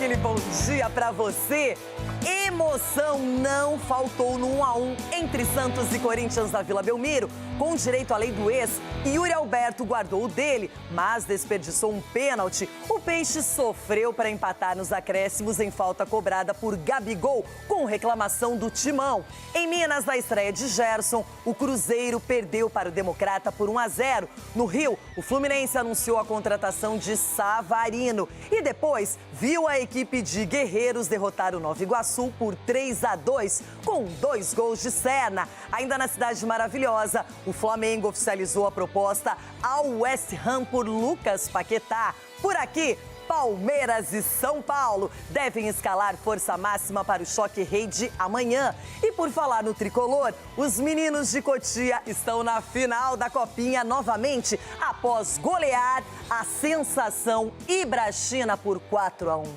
Menine, bom dia pra você. Emoção não faltou no 1-1 entre Santos e Corinthians na Vila Belmiro. Com direito à lei do ex, Yuri Alberto guardou o dele, mas desperdiçou um pênalti. O Peixe sofreu para empatar nos acréscimos em falta cobrada por Gabigol, com reclamação do Timão. Em Minas, na estreia de Gerson, o Cruzeiro perdeu para o Democrata por 1-0. No Rio, o Fluminense anunciou a contratação de Savarino e depois viu a equipe de Guerreiros derrotar o Nova Iguaçu por 3-2, com 2 gols de Serna. Ainda na Cidade Maravilhosa, o Flamengo oficializou a proposta ao West Ham por Lucas Paquetá. Por aqui, Palmeiras e São Paulo devem escalar força máxima para o choque rei de amanhã. E por falar no tricolor, os meninos de Cotia estão na final da Copinha novamente, após golear a sensação Ibrachina por 4-1.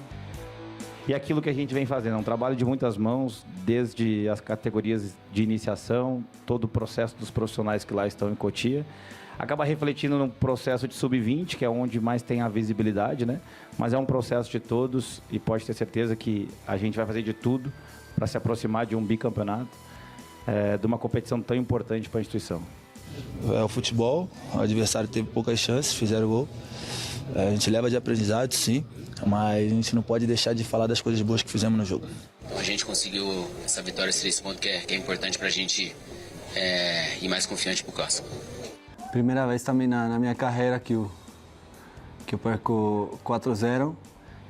E aquilo que a gente vem fazendo é um trabalho de muitas mãos, desde as categorias de iniciação, todo o processo dos profissionais que lá estão em Cotia. Acaba refletindo no processo de sub-20, que é onde mais tem a visibilidade, né? Mas é um processo de todos e pode ter certeza que a gente vai fazer de tudo para se aproximar de um bicampeonato, de uma competição tão importante para a instituição. É o futebol, o adversário teve poucas chances, fizeram gol. A gente leva de aprendizado, sim, mas a gente não pode deixar de falar das coisas boas que fizemos no jogo. A gente conseguiu essa vitória, esses 3 pontos, que é importante para a gente ir mais confiante para o clássico. Primeira vez também na minha carreira que eu perco 4-0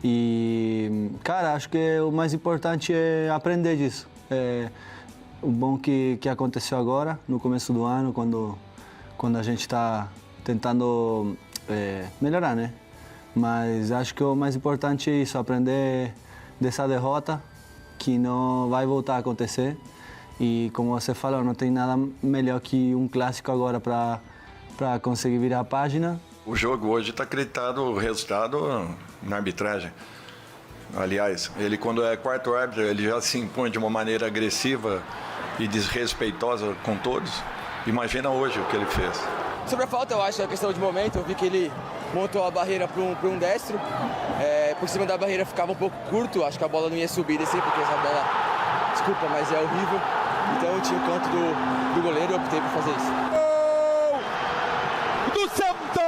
e, cara, acho que o mais importante é aprender disso. O bom que aconteceu agora, no começo do ano, quando a gente está tentando melhorar, né? Mas acho que o mais importante é isso, aprender dessa derrota, que não vai voltar a acontecer. E como você falou, não tem nada melhor que um clássico agora para conseguir virar a página. O jogo hoje está acreditado o resultado na arbitragem. Aliás, ele quando é quarto árbitro, ele já se impõe de uma maneira agressiva e desrespeitosa com todos. Imagina hoje o que ele fez. Sobre a falta, eu acho que é questão de momento. Eu vi que ele montou a barreira para um destro. Por cima da barreira ficava um pouco curto. Acho que a bola não ia subir assim, porque essa bola, desculpa, mas é horrível. Então eu tinha o canto do goleiro e optei por fazer isso. Do Santos!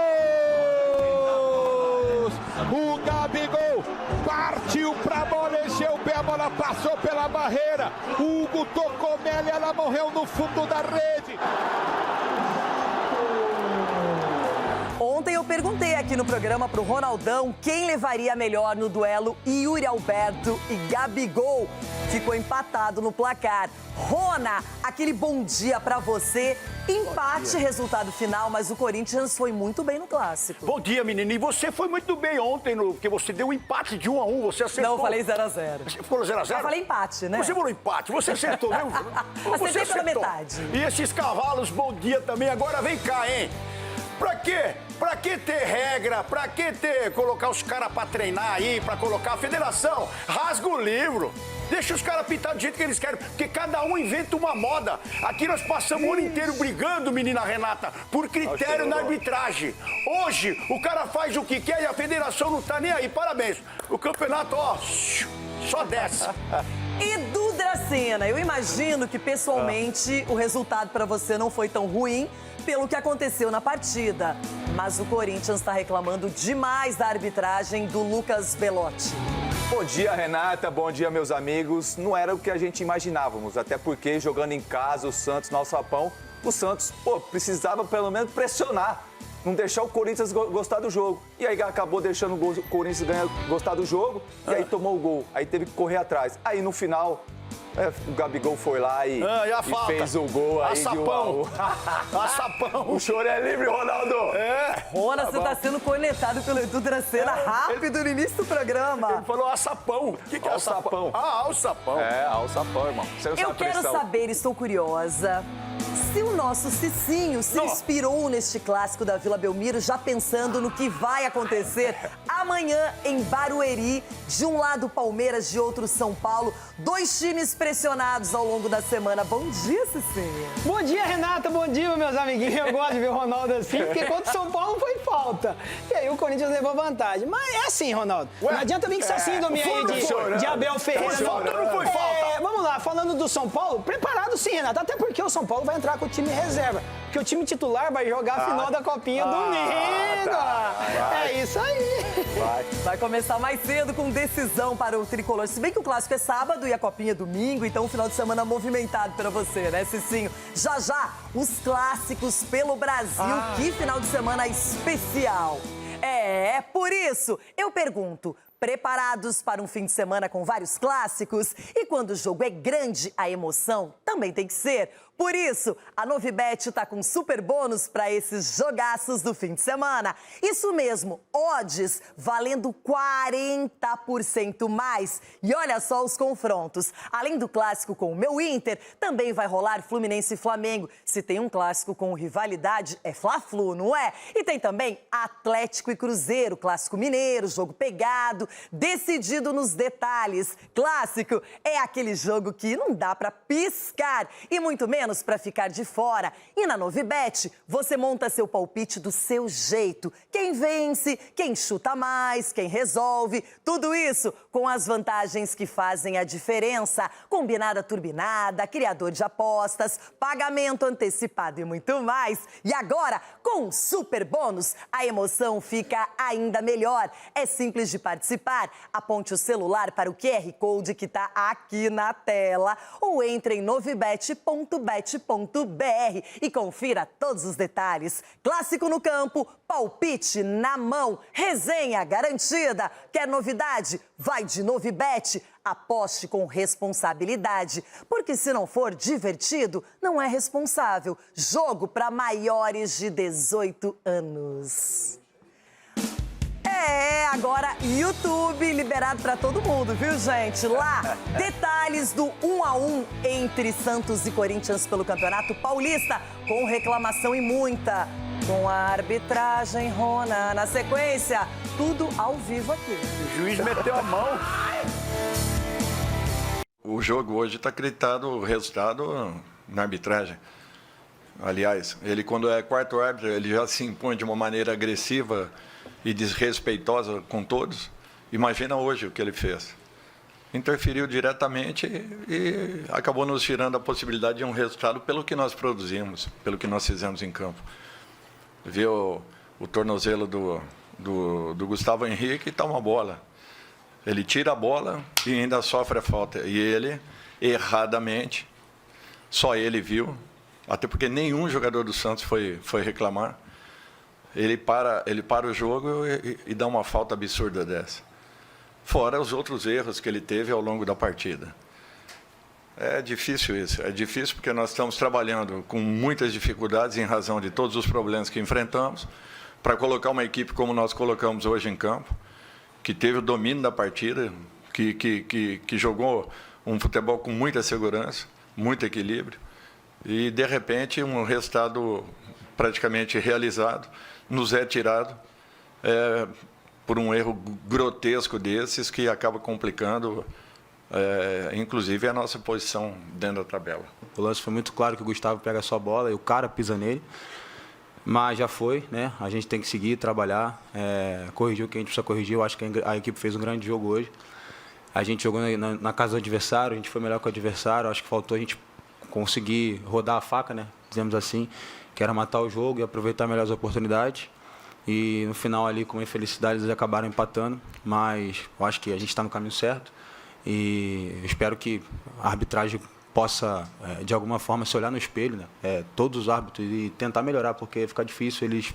O Gabigol partiu pra bola, encheu o pé, a bola passou pela barreira. O Hugo tocou nela e ela morreu no fundo da rede. Ontem eu perguntei aqui no programa pro Ronaldão quem levaria melhor no duelo Yuri Alberto e Gabigol. Ficou empatado no placar. Rona, aquele bom dia pra você. Empate, resultado final, mas o Corinthians foi muito bem no clássico. Bom dia, menino. E você foi muito bem ontem, porque você deu um empate de 1-1, você acertou. Não, eu falei 0-0. Você falou 0-0? Eu falei empate, né? Você falou empate, você acertou, viu? Você Acertei pela metade. E esses cavalos, bom dia também. Agora vem cá, hein? Pra quê? Pra que ter regra? Pra que colocar os caras pra treinar aí, pra colocar a federação? Rasga o livro. Deixa os caras pintar do jeito que eles querem, porque cada um inventa uma moda. Aqui nós passamos o ano inteiro brigando, menina Renata, por critério na arbitragem. Hoje, o cara faz o que quer e a federação não tá nem aí. Parabéns. O campeonato, ó, só desce. E do Dracena, eu imagino que pessoalmente o resultado pra você não foi tão ruim pelo que aconteceu na partida. Mas o Corinthians está reclamando demais da arbitragem do Lucas Belotti. Bom dia, Renata. Bom dia, meus amigos. Não era o que a gente imaginávamos, até porque jogando em casa, o Santos no alçapão, o Santos, precisava pelo menos pressionar, não deixar o Corinthians gostar do jogo. E aí acabou deixando o Corinthians gostar do jogo, e aí tomou o gol. Aí teve que correr atrás. Aí no final, o Gabigol foi lá e fez o gol. Aí Açapão! Açapão! O choro é livre, Ronaldo! Rona, você tá sendo cornetado pelo Edu Dracena rápido no início do programa. Ele falou açapão. O que é açapão? Ah, alçapão. Alçapão, irmão. Você não Eu sabe quero pressão. saber, estou curiosa, Se o nosso Cicinho se inspirou neste clássico da Vila Belmiro, já pensando no que vai acontecer amanhã em Barueri, de um lado Palmeiras, de outro São Paulo, 2 times pressionados ao longo da semana. Bom dia, Cicinho. Bom dia, Renata, bom dia, meus amiguinhos. Eu gosto de ver o Ronaldo assim, porque contra o São Paulo foi falta. E aí o Corinthians levou vantagem. Mas é assim, Ronaldo. Não adianta vir com essa síndrome aí de Abel Ferreira. Não foi falta. Vamos lá, falando do São Paulo, preparado sim, Renata. Até porque o São Paulo vai entrar com o time reserva. Porque o time titular vai jogar a final da Copinha domingo. É isso aí. Vai começar mais cedo com decisão para o tricolor. Se bem que o clássico é sábado e a Copinha é domingo, então o final de semana movimentado para você, né, Cicinho? Já, os clássicos pelo Brasil. Que final de semana especial. Por isso, eu pergunto, preparados para um fim de semana com vários clássicos? E quando o jogo é grande, a emoção também tem que ser. Por isso, a Novibet está com super bônus para esses jogaços do fim de semana. Isso mesmo, odds valendo 40% mais. E olha só os confrontos. Além do clássico com o meu Inter, também vai rolar Fluminense e Flamengo. Se tem um clássico com rivalidade, é Fla-Flu, não é? E tem também Atlético e Cruzeiro, clássico mineiro, jogo pegado, decidido nos detalhes. Clássico é aquele jogo que não dá para piscar e muito menos para ficar de fora. E na Novibet, você monta seu palpite do seu jeito. Quem vence, quem chuta mais, quem resolve. Tudo isso com as vantagens que fazem a diferença. Combinada turbinada, criador de apostas, pagamento antecipado e muito mais. E agora, com um super bônus, a emoção fica ainda melhor. É simples de participar. Aponte o celular para o QR Code que está aqui na tela ou entre em novibet.bet.br e confira todos os detalhes. Clássico no campo, palpite na mão, resenha garantida. Quer novidade? Vai de Novibet. Aposte com responsabilidade, porque se não for divertido, não é responsável. Jogo para maiores de 18 anos. Agora YouTube liberado para todo mundo, viu, gente? Lá, detalhes do 1-1 entre Santos e Corinthians pelo Campeonato Paulista, com reclamação e muita, com a arbitragem, Rona. Na sequência, tudo ao vivo aqui. O juiz meteu a mão. O jogo hoje está acreditado o resultado na arbitragem. Aliás, ele quando é quarto árbitro, ele já se impõe de uma maneira agressiva e desrespeitosa com todos. Imagina hoje o que ele fez. Interferiu diretamente e acabou nos tirando a possibilidade de um resultado pelo que nós produzimos, pelo que nós fizemos em campo. Viu o tornozelo do Gustavo Henrique e tá uma bola. Ele tira a bola e ainda sofre a falta. E ele, erradamente, só ele viu, até porque nenhum jogador do Santos foi reclamar. Ele para o jogo e dá uma falta absurda dessa. Fora os outros erros que ele teve ao longo da partida. É difícil isso. É difícil porque nós estamos trabalhando com muitas dificuldades em razão de todos os problemas que enfrentamos para colocar uma equipe como nós colocamos hoje em campo, que teve o domínio da partida, que jogou um futebol com muita segurança, muito equilíbrio, e, de repente, um resultado praticamente realizado nos é tirado por um erro grotesco desses que acaba complicando, inclusive, a nossa posição dentro da tabela. O lance foi muito claro que o Gustavo pega a sua bola e o cara pisa nele. Mas já foi, né? A gente tem que seguir, trabalhar, corrigir o que a gente precisa corrigir. Eu acho que a equipe fez um grande jogo hoje. A gente jogou na casa do adversário, a gente foi melhor que o adversário. Acho que faltou a gente conseguir rodar a faca, né? Dizemos assim, que era matar o jogo e aproveitar melhor as oportunidades. E no final ali, com infelicidade, eles acabaram empatando. Mas eu acho que a gente está no caminho certo. E espero que a arbitragem possa, de alguma forma, se olhar no espelho, né? Todos os árbitros, e tentar melhorar, porque fica difícil, eles,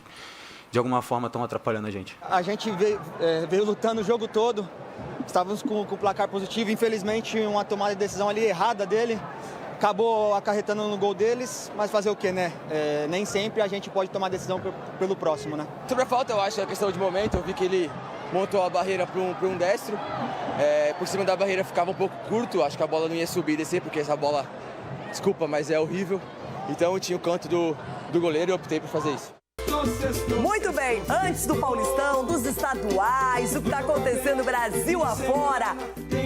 de alguma forma, estão atrapalhando a gente. A gente veio lutando o jogo todo, estávamos com o placar positivo, infelizmente uma tomada de decisão ali errada dele, acabou acarretando no gol deles, mas fazer o quê, né? Nem sempre a gente pode tomar decisão pelo próximo, né? Sobre a falta, eu acho que é questão de momento, eu vi que ele montou a barreira para um destro, por cima da barreira ficava um pouco curto, acho que a bola não ia subir e descer, porque essa bola, desculpa, mas é horrível. Então tinha o canto do goleiro e eu optei por fazer isso. Muito bem, antes do Paulistão, dos estaduais, o que está acontecendo Brasil afora,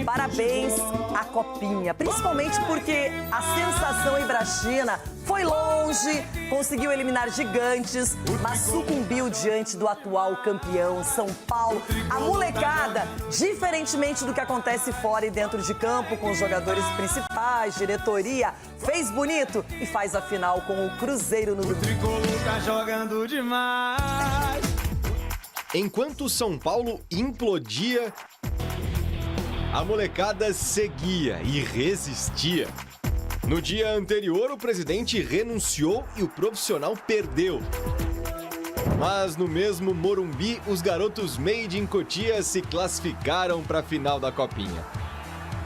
parabéns à Copinha, principalmente porque a sensação Ibrachina foi longe, conseguiu eliminar gigantes, mas sucumbiu diante do atual campeão São Paulo. A molecada, diferentemente do que acontece fora e dentro de campo, com os jogadores principais, diretoria, fez bonito e faz a final com o Cruzeiro no domingo. O tricolor tá jogando demais. Enquanto o São Paulo implodia, a molecada seguia e resistia. No dia anterior, o presidente renunciou e o profissional perdeu. Mas no mesmo Morumbi, os garotos Made in Cotia se classificaram para a final da Copinha.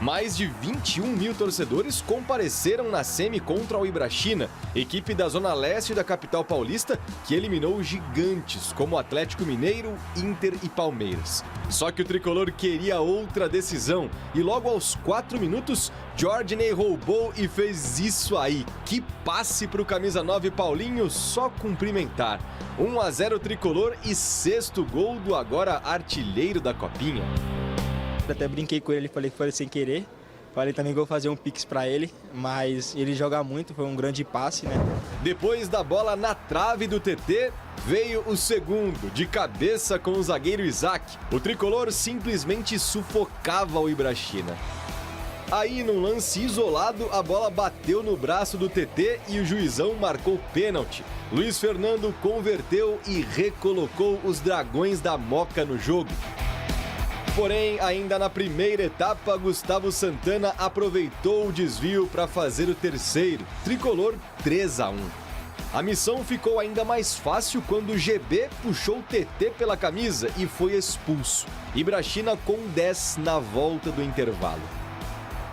Mais de 21 mil torcedores compareceram na semi contra o Ibrachina, equipe da Zona Leste da capital paulista, que eliminou gigantes como Atlético Mineiro, Inter e Palmeiras. Só que o tricolor queria outra decisão e logo aos 4 minutos, Jorginho roubou e fez isso aí. Que passe para o camisa 9 Paulinho, só cumprimentar. 1-0 tricolor e 6º gol do agora artilheiro da Copinha. Até brinquei com ele, falei que foi sem querer. Falei também que vou fazer um pix pra ele, mas ele joga muito, foi um grande passe, né? Depois da bola na trave do TT, veio o segundo, de cabeça com o zagueiro Isaac. O tricolor simplesmente sufocava o Ibrachina. Aí, num lance isolado, a bola bateu no braço do TT e o juizão marcou pênalti. Luiz Fernando converteu e recolocou os Dragões da Moca no jogo. Porém, ainda na primeira etapa, Gustavo Santana aproveitou o desvio para fazer o terceiro, tricolor 3-1. A missão ficou ainda mais fácil quando o GB puxou o TT pela camisa e foi expulso. Ibrachina com 10 na volta do intervalo.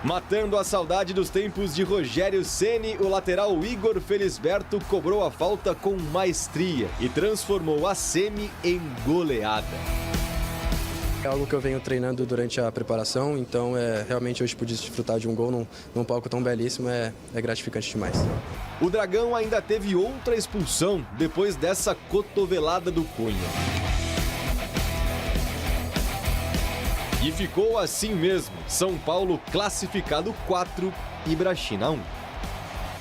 Matando a saudade dos tempos de Rogério Ceni, o lateral Igor Felisberto cobrou a falta com maestria e transformou a semi em goleada. É algo que eu venho treinando durante a preparação, então realmente hoje pude desfrutar de um gol num palco tão belíssimo, é gratificante demais. O Dragão ainda teve outra expulsão depois dessa cotovelada do Cunha. E ficou assim mesmo, São Paulo classificado 4, Ibrachina 1.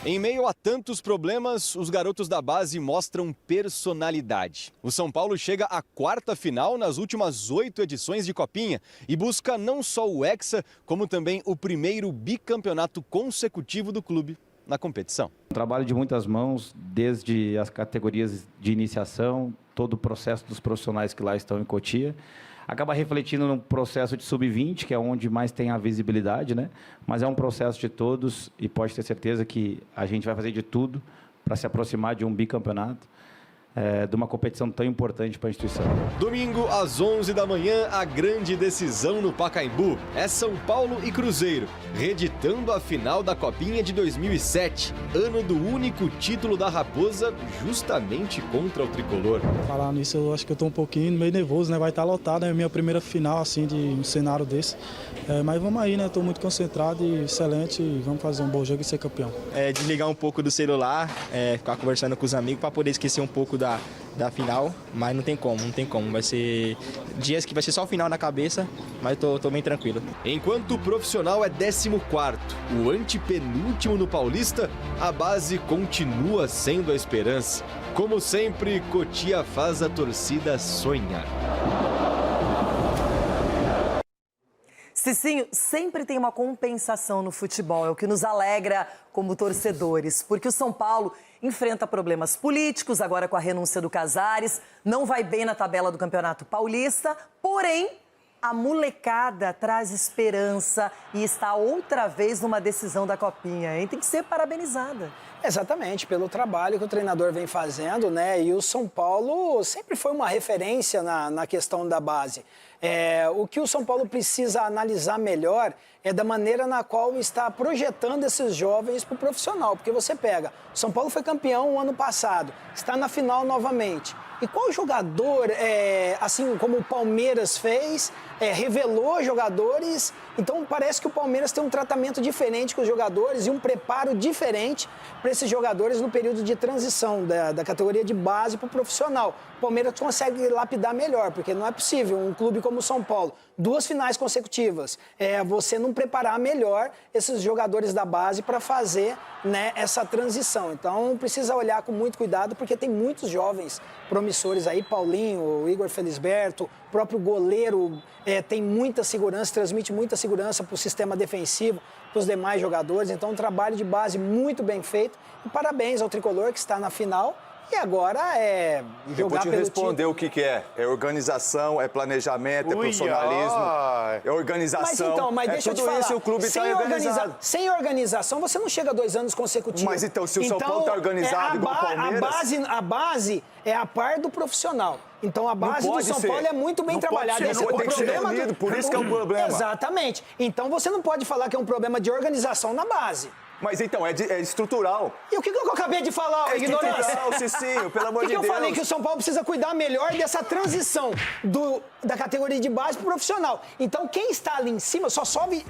Em meio a tantos problemas, os garotos da base mostram personalidade. O São Paulo chega à 4ª final nas últimas 8 edições de Copinha e busca não só o Hexa, como também o primeiro bicampeonato consecutivo do clube na competição. Um trabalho de muitas mãos, desde as categorias de iniciação, todo o processo dos profissionais que lá estão em Cotia. Acaba refletindo no processo de sub-20, que é onde mais tem a visibilidade, né? Mas é um processo de todos e pode ter certeza que a gente vai fazer de tudo para se aproximar de um bicampeonato, de uma competição tão importante para a instituição. Domingo, às 11 da manhã, a grande decisão no Pacaembu. É São Paulo e Cruzeiro, reeditando a final da Copinha de 2007, ano do único título da Raposa, justamente contra o Tricolor. Falar nisso, eu acho que eu estou um pouquinho meio nervoso, né? Vai estar lotado, é a minha primeira final, assim, de um cenário desse. Mas vamos aí, né? Estou muito concentrado e excelente, e vamos fazer um bom jogo e ser campeão. Desligar um pouco do celular, ficar conversando com os amigos para poder esquecer um pouco da final, mas não tem como. Vai ser dias que vai ser só o final na cabeça, mas tô bem tranquilo. Enquanto o profissional é 14º, o antepenúltimo no Paulista, a base continua sendo a esperança. Como sempre, Cotia faz a torcida sonhar. Cicinho, sempre tem uma compensação no futebol, é o que nos alegra como torcedores, porque o São Paulo enfrenta problemas políticos, agora com a renúncia do Casares, não vai bem na tabela do Campeonato Paulista, porém, a molecada traz esperança e está outra vez numa decisão da Copinha, hein? Tem que ser parabenizada. Exatamente, pelo trabalho que o treinador vem fazendo, né? E o São Paulo sempre foi uma referência na questão da base. O que o São Paulo precisa analisar melhor é da maneira na qual está projetando esses jovens para o profissional. Porque você pega, o São Paulo foi campeão o ano passado, está na final novamente. E qual jogador, assim como o Palmeiras fez, revelou jogadores Então parece que o Palmeiras tem um tratamento diferente com os jogadores e um preparo diferente para esses jogadores no período de transição da categoria de base para o profissional. O Palmeiras consegue lapidar melhor, porque não é possível um clube como o São Paulo, 2 finais consecutivas, você não preparar melhor esses jogadores da base para fazer, né, essa transição. Então precisa olhar com muito cuidado, porque tem muitos jovens promissores aí, Paulinho, o Igor Felisberto, o próprio goleiro tem muita segurança, transmite muita segurança para o sistema defensivo, para os demais jogadores. Então um trabalho de base muito bem feito. E parabéns ao Tricolor, que está na final. E agora é jogar pelo Eu vou te responder título. o que é. É organização, é planejamento, é profissionalismo, é organização. Mas deixa eu te falar, isso e o clube está organizado. Sem organização, você não chega a 2 anos consecutivos. Mas então, se o São Paulo está organizado igual o Palmeiras... A base é a par do profissional. Então a base do São Paulo é muito bem trabalhada. Tem que ser unido, por isso que é um problema. Exatamente. Então você não pode falar que é um problema de organização na base. Mas então, é estrutural. E o que eu acabei de falar, ignorância? Estrutural, Cicinho, pelo amor de Deus. O que eu falei? Que o São Paulo precisa cuidar melhor dessa transição da categoria de base para o profissional. Então, quem está ali em cima só sobe,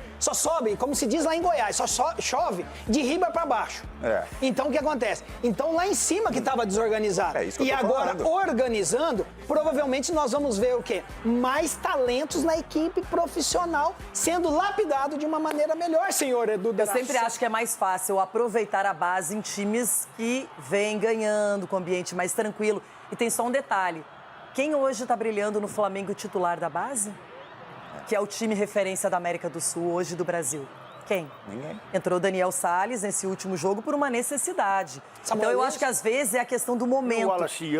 como se diz lá em Goiás, só chove de riba para baixo. Então, o que acontece? Então, lá em cima que estava desorganizado. É isso que eu tô agora, falando. organizando, provavelmente nós vamos ver o quê? Mais talentos na equipe profissional sendo lapidado de uma maneira melhor, senhor Edu. Eu sempre acho que é mais fácil aproveitar a base em times que vêm ganhando, com ambiente mais tranquilo. E tem só um detalhe. Quem hoje está brilhando no Flamengo titular da base? Que é o time referência da América do Sul, hoje do Brasil. Quem? Ninguém. Entrou Daniel Salles nesse último jogo por uma necessidade. Então eu acho que às vezes é a questão do momento.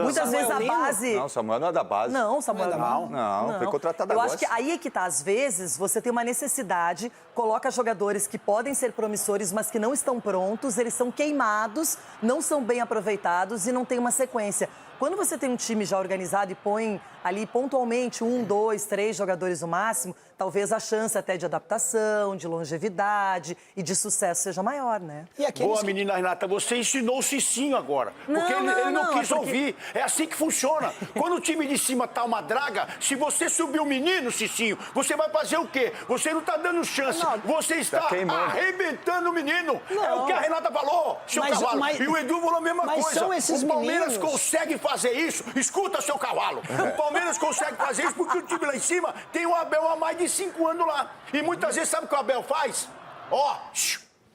Muitas vezes a base... Não, Samuel não é da base. Não, Samuel não. Foi contratado agora. Eu acho que aí é que tá. Às vezes você tem uma necessidade, coloca jogadores que podem ser promissores, mas que não estão prontos, eles são queimados, não são bem aproveitados e não tem uma sequência. Quando você tem um time já organizado e põe ali pontualmente 1, 2, 3 jogadores no máximo, talvez a chance até de adaptação, de longevidade e de sucesso seja maior, né? Boa, menina Renata, você ensinou o Cicinho agora. Porque ele não quis ouvir. É assim que funciona. Quando o time de cima tá uma draga, se você subir o menino, Cicinho, você vai fazer o quê? Você não tá dando chance. Você está arrebentando o menino. É o que a Renata falou, seu cavalo. E o Edu falou a mesma coisa. O Palmeiras consegue fazer isso. Escuta, seu cavalo. O Palmeiras consegue fazer isso porque o time lá em cima tem o Abel há mais de 5 anos lá. E muitas vezes, sabe o que o Abel faz?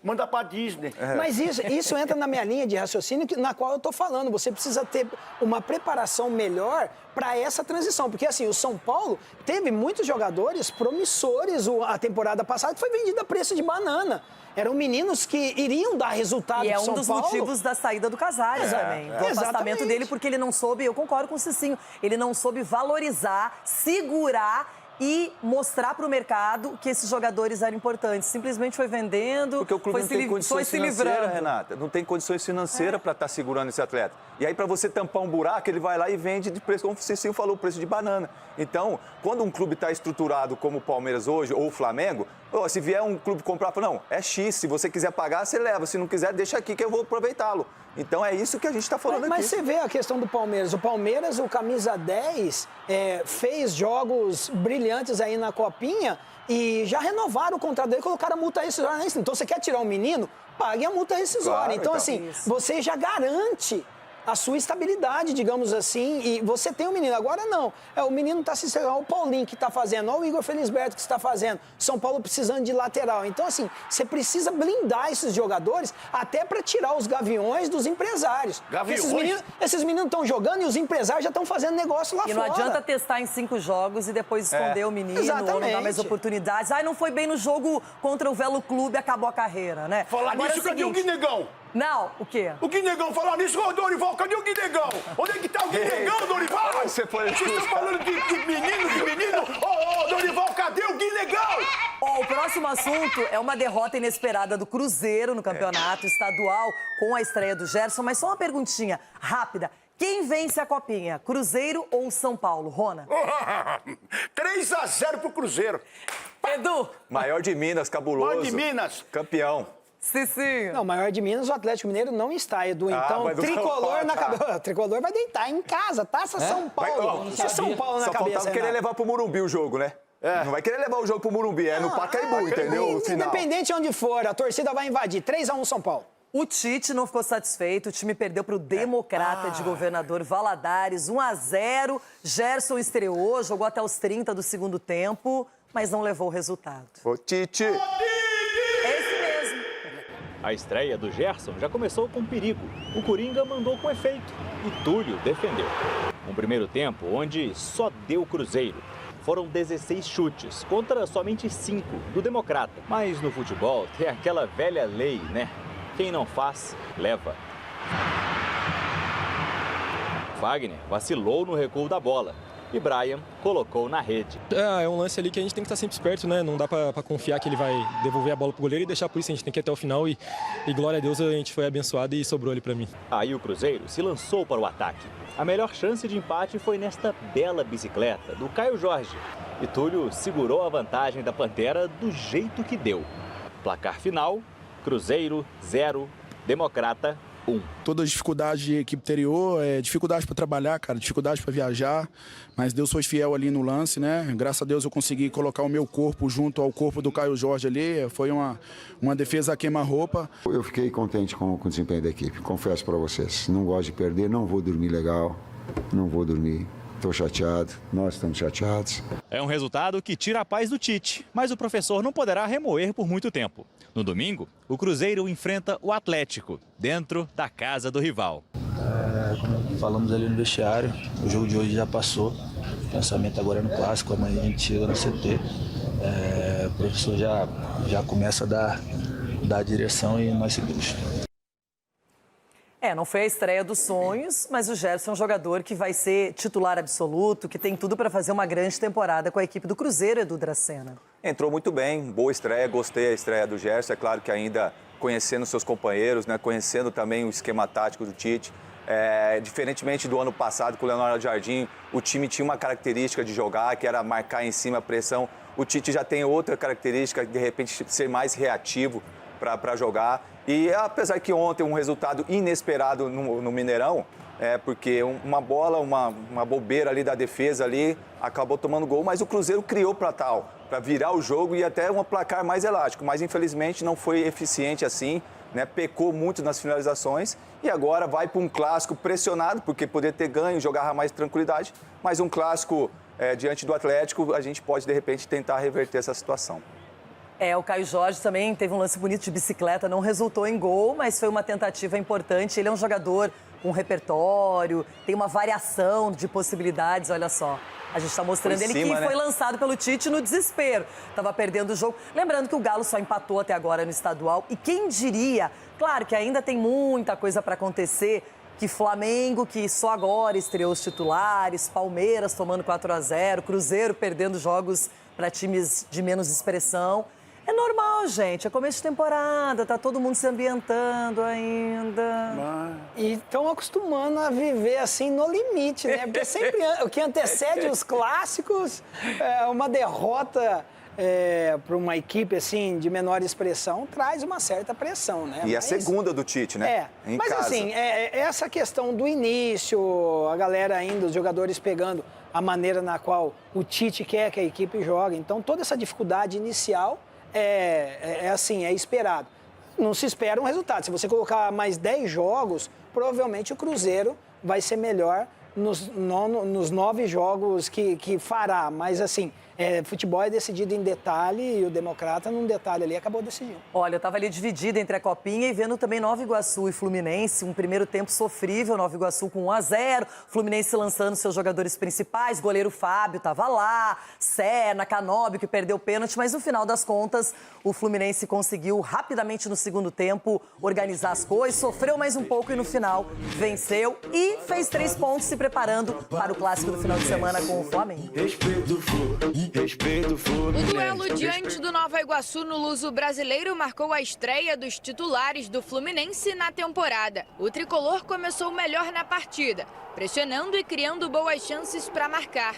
Manda pra Disney. Mas isso entra na minha linha de raciocínio na qual eu tô falando. Você precisa ter uma preparação melhor para essa transição. Porque, assim, o São Paulo teve muitos jogadores promissores a temporada passada que foi vendida a preço de banana. Eram meninos que iriam dar resultado E é pro um São dos Paulo. motivos da saída do Casares também. Do afastamento dele, porque ele não soube, eu concordo com o Cicinho, ele não soube valorizar, segurar e mostrar para o mercado que esses jogadores eram importantes. Simplesmente foi vendendo, porque o clube não tem condições financeiras, Renata. Não tem condições financeiras para estar segurando esse atleta. E aí, para você tampar um buraco, ele vai lá e vende de preço, como o Cicinho falou, preço de banana. Então, quando um clube está estruturado como o Palmeiras hoje, ou o Flamengo, se vier um clube comprar, fala, não, é X, se você quiser pagar, você leva. Se não quiser, deixa aqui que eu vou aproveitá-lo. Então, é isso que a gente está falando aqui. Mas você vê a questão do Palmeiras. O Palmeiras, o camisa 10, fez jogos brilhantes aí na Copinha e já renovaram o contrato dele e colocaram a multa rescisória. Então, você quer tirar o menino? Pague a multa rescisória. Claro, então, assim, você já garante a sua estabilidade, digamos assim, e você tem um menino. Agora não. O menino está se encerrando, o Paulinho que está fazendo, o Igor Felisberto que está fazendo, São Paulo precisando de lateral. Então, assim, você precisa blindar esses jogadores até para tirar os gaviões dos empresários. Esses meninos estão jogando e os empresários já estão fazendo negócio lá fora. E não adianta testar em 5 jogos e depois esconder o menino, ou não dar mais oportunidades. Não foi bem no jogo contra o Velo Clube, acabou a carreira, né? Falar nisso, cadê o Guinegão? Não, o quê? O Guinegão, falar nisso, Dorival, cadê o Guinegão? Onde é que tá o Guinegão, Dorival? Vocês estão falando de menino? Dorival, cadê o Guinegão? O próximo assunto é uma derrota inesperada do Cruzeiro no campeonato estadual com a estreia do Gerson. Mas só uma perguntinha rápida. Quem vence a Copinha, Cruzeiro ou São Paulo? Rona? 3-0 pro Cruzeiro. Edu? Maior de Minas, cabuloso. Maior de Minas. Campeão. Sim. Não, maior de Minas, o Atlético Mineiro não está, Edu. Então, tricolor na cabeça. O tricolor vai deitar em casa, Taça São Paulo. São Paulo na cabeça. Só faltava querer levar pro Morumbi o jogo, né? Não vai querer levar o jogo pro Morumbi, é no Pacaembu, entendeu? O final. Independente de onde for, a torcida vai invadir. 3-1 São Paulo. O Tite não ficou satisfeito, o time perdeu para o Democrata de Governador Valadares, 1-0. Gerson estreou, jogou até os 30 do segundo tempo, mas não levou o resultado. Ô, Tite! Esse mesmo. A estreia do Gerson já começou com perigo. O Coringa mandou com efeito e Túlio defendeu. Um primeiro tempo onde só deu Cruzeiro. Foram 16 chutes contra somente 5 do Democrata. Mas no futebol tem aquela velha lei, né? Quem não faz, leva. Wagner vacilou no recuo da bola e Brian colocou na rede. É um lance ali que a gente tem que estar sempre esperto, né? Não dá pra confiar que ele vai devolver a bola pro goleiro e deixar por isso. A gente tem que ir até o final e glória a Deus, a gente foi abençoado e sobrou ali pra mim. Aí o Cruzeiro se lançou para o ataque. A melhor chance de empate foi nesta bela bicicleta do Caio Jorge. E Túlio segurou a vantagem da Pantera do jeito que deu. Placar final, Cruzeiro 0, Democrata 1. Todas as dificuldades de equipe anterior, dificuldade para trabalhar, cara, dificuldade para viajar, mas Deus foi fiel ali no lance, né? Graças a Deus eu consegui colocar o meu corpo junto ao corpo do Caio Jorge ali, foi uma defesa a queima-roupa. Eu fiquei contente com o desempenho da equipe, confesso para vocês. Não gosto de perder, não vou dormir legal, não vou dormir. Estou chateado, nós estamos chateados. É um resultado que tira a paz do Tite, mas o professor não poderá remoer por muito tempo. No domingo, o Cruzeiro enfrenta o Atlético, dentro da casa do rival. Como falamos ali no vestiário, o jogo de hoje já passou. O pensamento agora é no clássico, amanhã a gente chega no CT. O professor já começa a dar a direção e nós seguimos. Não foi a estreia dos sonhos, mas o Gerson é um jogador que vai ser titular absoluto, que tem tudo para fazer uma grande temporada com a equipe do Cruzeiro, Edu Dracena. Entrou muito bem, boa estreia, gostei da estreia do Gerson. É claro que ainda conhecendo seus companheiros, né, conhecendo também o esquema tático do Tite. Diferentemente do ano passado com o Leonardo Jardim, o time tinha uma característica de jogar, que era marcar em cima a pressão. O Tite já tem outra característica, de repente ser mais reativo para jogar. E apesar que ontem um resultado inesperado no Mineirão, porque uma bola, uma bobeira ali da defesa ali, acabou tomando gol, mas o Cruzeiro criou para virar o jogo e até um placar mais elástico, mas infelizmente não foi eficiente assim, né? Pecou muito nas finalizações e agora vai para um clássico pressionado, porque poderia ter ganho, jogar mais tranquilidade, mas um clássico diante do Atlético, a gente pode de repente tentar reverter essa situação. O Caio Jorge também teve um lance bonito de bicicleta, não resultou em gol, mas foi uma tentativa importante. Ele é um jogador com repertório, tem uma variação de possibilidades, olha só. A gente está mostrando ele que foi lançado pelo Tite no desespero. Estava perdendo o jogo. Lembrando que o Galo só empatou até agora no estadual. E quem diria, claro que ainda tem muita coisa para acontecer, que Flamengo, que só agora estreou os titulares, Palmeiras tomando 4-0, Cruzeiro perdendo jogos para times de menos expressão. É normal, gente, é começo de temporada, tá todo mundo se ambientando ainda. E estão acostumando a viver assim no limite, né? Porque sempre o que antecede os clássicos é uma derrota para uma equipe assim de menor expressão traz uma certa pressão, né? E a segunda do Tite, né? Mas casa. Assim, essa questão do início, a galera ainda, os jogadores pegando a maneira na qual o Tite quer que a equipe jogue. Então, toda essa dificuldade inicial assim, é esperado. Não se espera um resultado. Se você colocar mais 10 jogos, provavelmente o Cruzeiro vai ser melhor nos 9 jogos que fará. Mas, assim, futebol é decidido em detalhe e o Democrata, num detalhe ali, acabou decidindo. Olha, eu estava ali dividida entre a Copinha e vendo também Nova Iguaçu e Fluminense. Um primeiro tempo sofrível, Nova Iguaçu com 1-0. Fluminense lançando seus jogadores principais. Goleiro Fábio estava lá. Serna, Canóbio, que perdeu o pênalti. Mas no final das contas, o Fluminense conseguiu rapidamente no segundo tempo organizar as coisas. Sofreu mais um pouco e no final venceu. E fez 3 pontos se preparando para o clássico do final de semana com o Flamengo. O duelo diante do Nova Iguaçu no Luso Brasileiro marcou a estreia dos titulares do Fluminense na temporada. O tricolor começou melhor na partida, pressionando e criando boas chances para marcar.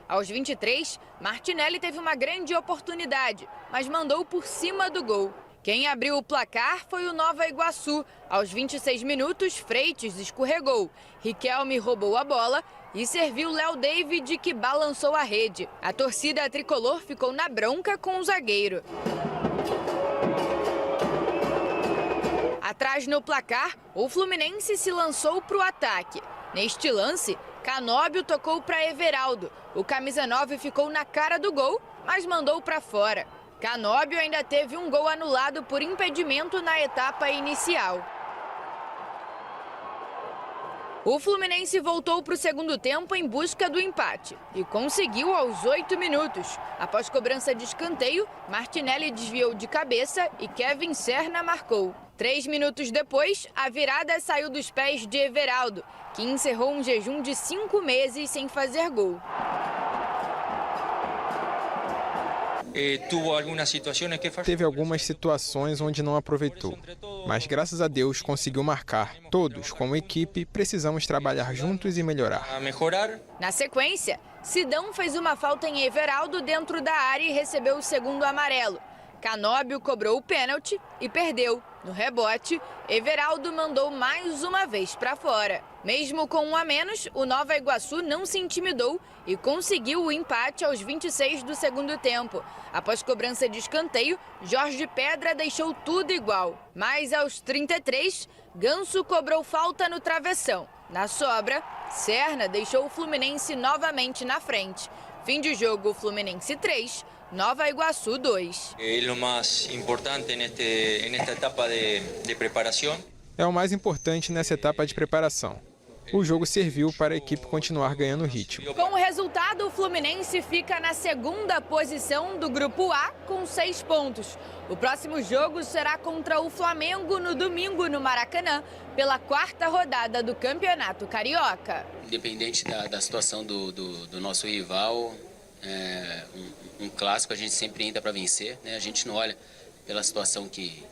Aos 23, Martinelli teve uma grande oportunidade, mas mandou por cima do gol. Quem abriu o placar foi o Nova Iguaçu. Aos 26 minutos, Freitas escorregou. Riquelme roubou a bola e serviu Léo David, que balançou a rede. A torcida tricolor ficou na bronca com o zagueiro. Atrás no placar, o Fluminense se lançou para o ataque. Neste lance, Canóbio tocou para Everaldo. O camisa 9 ficou na cara do gol, mas mandou para fora. Canóbio ainda teve um gol anulado por impedimento na etapa inicial. O Fluminense voltou para o segundo tempo em busca do empate e conseguiu aos 8 minutos. Após cobrança de escanteio, Martinelli desviou de cabeça e Kevin Serna marcou. 3 minutos depois, a virada saiu dos pés de Everaldo, que encerrou um jejum de 5 meses sem fazer gol. Teve algumas situações onde não aproveitou, mas graças a Deus conseguiu marcar. Todos, como equipe, precisamos trabalhar juntos e melhorar. Na sequência, Sidão fez uma falta em Everaldo dentro da área e recebeu o segundo amarelo. Canóbio cobrou o pênalti e perdeu. No rebote, Everaldo mandou mais uma vez para fora. Mesmo com um a menos, o Nova Iguaçu não se intimidou e conseguiu o empate aos 26 do segundo tempo. Após cobrança de escanteio, Jorge Pedra deixou tudo igual. Mas aos 33, Ganso cobrou falta no travessão. Na sobra, Serna deixou o Fluminense novamente na frente. Fim de jogo, Fluminense 3, Nova Iguaçu 2. É o mais importante nesta etapa de preparação. É o mais importante nessa etapa de preparação. O jogo serviu para a equipe continuar ganhando ritmo. Com o resultado, o Fluminense fica na segunda posição do Grupo A com 6 pontos. O próximo jogo será contra o Flamengo no domingo no Maracanã, pela 4ª rodada do Campeonato Carioca. Independente da situação do nosso rival, um clássico a gente sempre entra para vencer, né? A gente não olha pela situação que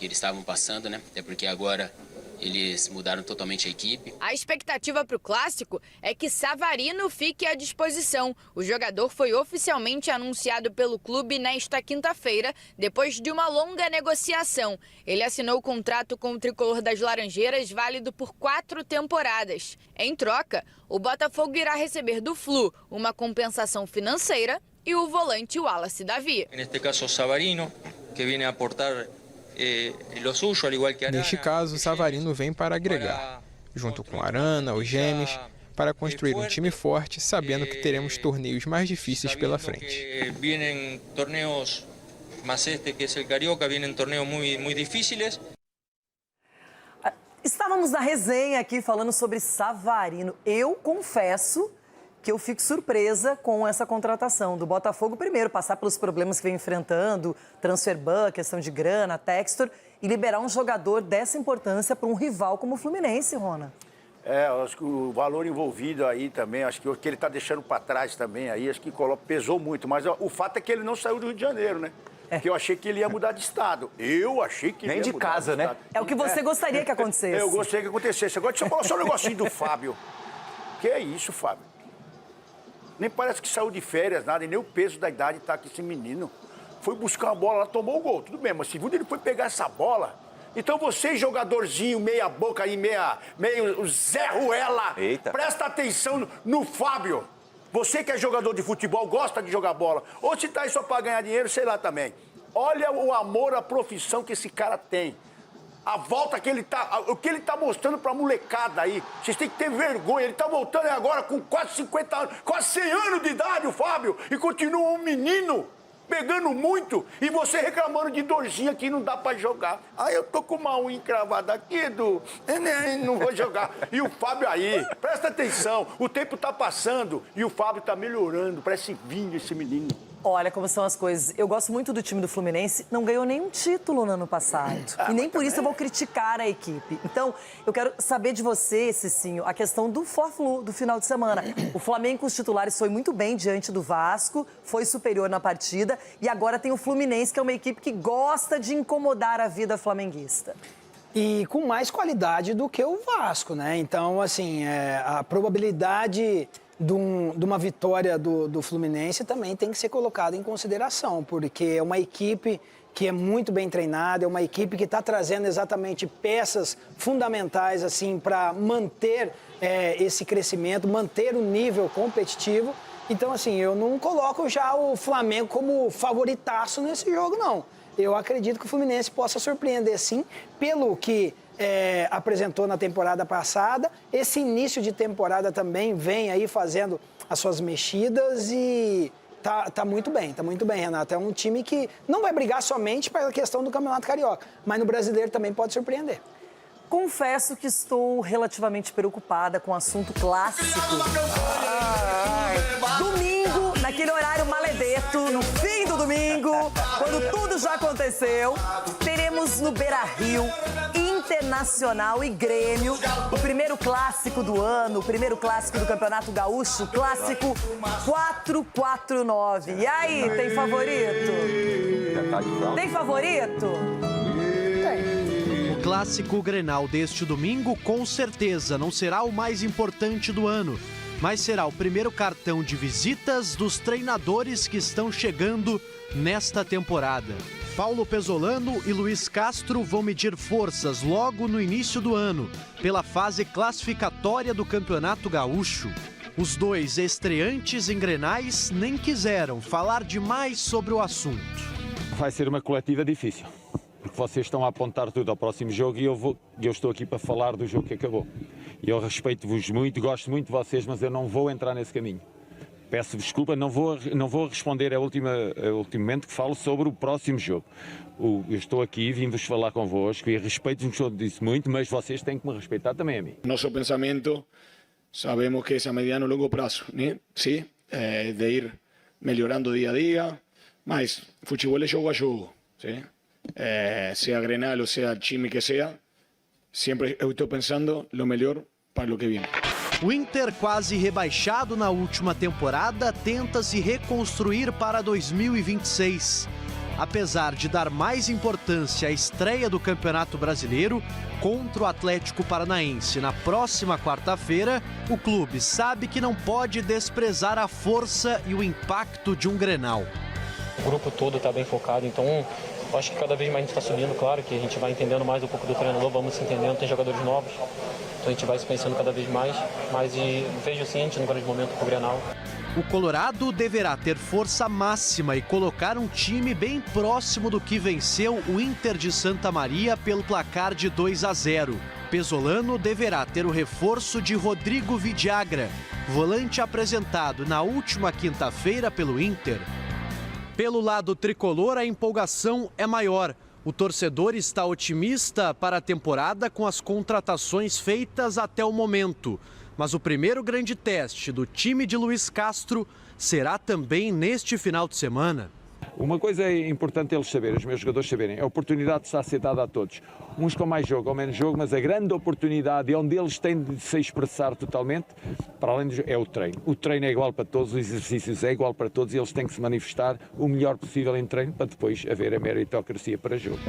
eles estavam passando, né? Até porque agora eles mudaram totalmente a equipe. A expectativa para o clássico é que Savarino fique à disposição. O jogador foi oficialmente anunciado pelo clube nesta quinta-feira, depois de uma longa negociação. Ele assinou o contrato com o tricolor das Laranjeiras, válido por 4 temporadas. Em troca, o Botafogo irá receber do Flu uma compensação financeira e o volante Wallace Davi. Neste caso, Savarino, que vem a aportar Neste caso, Savarino vem para agregar, junto com Arana, os Gêmeos, para construir um time forte, sabendo que teremos torneios mais difíceis pela frente. Vêm torneios, mas este que é o Carioca, vêm torneios muito difíceis. Estávamos na resenha aqui falando sobre Savarino. Eu confesso que eu fico surpresa com essa contratação do Botafogo. Primeiro, passar pelos problemas que vem enfrentando, transfer ban, questão de grana, textor, e liberar um jogador dessa importância para um rival como o Fluminense, Rona. Acho que o valor envolvido aí também, acho que o que ele está deixando para trás também aí, acho que pesou muito. Mas o fato é que ele não saiu do Rio de Janeiro, né? Porque eu achei que ele ia mudar de estado. Eu achei que ele ia mudar de casa, né? É o que você gostaria que acontecesse. Eu gostaria que acontecesse. Agora, deixa eu falar só um negocinho do Fábio. Que é isso, Fábio? Nem parece que saiu de férias, nada, e nem o peso da idade tá aqui esse menino. Foi buscar uma bola lá, tomou o gol, tudo bem, mas segundo ele foi pegar essa bola. Então você, jogadorzinho, meia boca aí, meio Zé Ruela, presta atenção no Fábio. Você que é jogador de futebol, gosta de jogar bola, ou se tá aí só pra ganhar dinheiro, sei lá também. Olha o amor à profissão que esse cara tem. A volta que ele tá, o que ele tá mostrando pra molecada aí, vocês têm que ter vergonha. Ele tá voltando agora com quase 50 anos, quase 100 anos de idade, o Fábio, e continua um menino, pegando muito, e você reclamando de dorzinha que não dá pra jogar. Aí eu tô com uma unha encravada aqui, não vou jogar. E o Fábio aí, presta atenção, o tempo tá passando e o Fábio tá melhorando, parece vinho esse menino. Olha como são as coisas. Eu gosto muito do time do Fluminense, não ganhou nenhum título no ano passado. E nem por isso eu vou criticar a equipe. Então, eu quero saber de você, Cicinho, a questão do Fla-Flu do final de semana. O Flamengo com os titulares foi muito bem diante do Vasco, foi superior na partida. E agora tem o Fluminense, que é uma equipe que gosta de incomodar a vida flamenguista. E com mais qualidade do que o Vasco, né? Então, assim, a probabilidade de uma vitória do Fluminense também tem que ser colocada em consideração, porque é uma equipe que é muito bem treinada, é uma equipe que está trazendo exatamente peças fundamentais assim para manter esse crescimento, manter o nível competitivo. Então, assim, eu não coloco já o Flamengo como favoritaço nesse jogo, não. Eu acredito que o Fluminense possa surpreender, sim, pelo que apresentou na temporada passada. Esse início de temporada também vem aí fazendo as suas mexidas e tá muito bem, Renato. É um time que não vai brigar somente pela questão do Campeonato Carioca, mas no Brasileiro também pode surpreender. Confesso que estou relativamente preocupada com o assunto clássico. Domingo, naquele horário maledeto, no fim do domingo, quando tudo já aconteceu, teremos no Beira-Rio Internacional e Grêmio, o primeiro clássico do ano, o primeiro clássico do Campeonato Gaúcho, clássico 4-4-9. E aí, tem favorito? Tem favorito? O clássico Grenal deste domingo, com certeza, não será o mais importante do ano, mas será o primeiro cartão de visitas dos treinadores que estão chegando nesta temporada. Paulo Pezzolano e Luiz Castro vão medir forças logo no início do ano, pela fase classificatória do Campeonato Gaúcho. Os dois estreantes em Grenais nem quiseram falar demais sobre o assunto. Vai ser uma coletiva difícil, porque vocês estão a apontar tudo ao próximo jogo e eu estou aqui para falar do jogo que acabou. E eu respeito-vos muito, gosto muito de vocês, mas eu não vou entrar nesse caminho. Peço desculpa, não vou responder ao último momento que falo sobre o próximo jogo. Eu estou aqui, vim-vos falar convosco e respeito-vos disso muito, mas vocês têm que me respeitar também a mim. Nosso pensamento, sabemos que é a mediano e longo prazo, né? Sim, de ir melhorando dia a dia, mas futebol é jogo a jogo, sim? Seja Grenal ou seja time que seja, sempre eu estou pensando o melhor para o que vem. O Inter, quase rebaixado na última temporada, tenta se reconstruir para 2026. Apesar de dar mais importância à estreia do Campeonato Brasileiro contra o Atlético Paranaense na próxima quarta-feira, o clube sabe que não pode desprezar a força e o impacto de um Grenal. O grupo todo está bem focado, então eu acho que cada vez mais a gente está subindo, claro que a gente vai entendendo mais um pouco do treinador, vamos se entendendo, tem jogadores novos. Então a gente vai se pensando cada vez mais, mas vejo sim, a gente no grande momento com o Grenal. O Colorado deverá ter força máxima e colocar um time bem próximo do que venceu o Inter de Santa Maria pelo placar de 2-0. Pezzolano deverá ter o reforço de Rodrigo Vidiagra, volante apresentado na última quinta-feira pelo Inter. Pelo lado tricolor, a empolgação é maior. O torcedor está otimista para a temporada com as contratações feitas até o momento. Mas o primeiro grande teste do time de Luiz Castro será também neste final de semana. Uma coisa é importante eles saberem, os meus jogadores saberem, a oportunidade está a ser dada a todos. Uns com mais jogo ou menos jogo, mas a grande oportunidade e onde eles têm de se expressar totalmente, para além do jogo, é o treino. O treino é igual para todos, os exercícios é igual para todos e eles têm que se manifestar o melhor possível em treino para depois haver a meritocracia para jogo.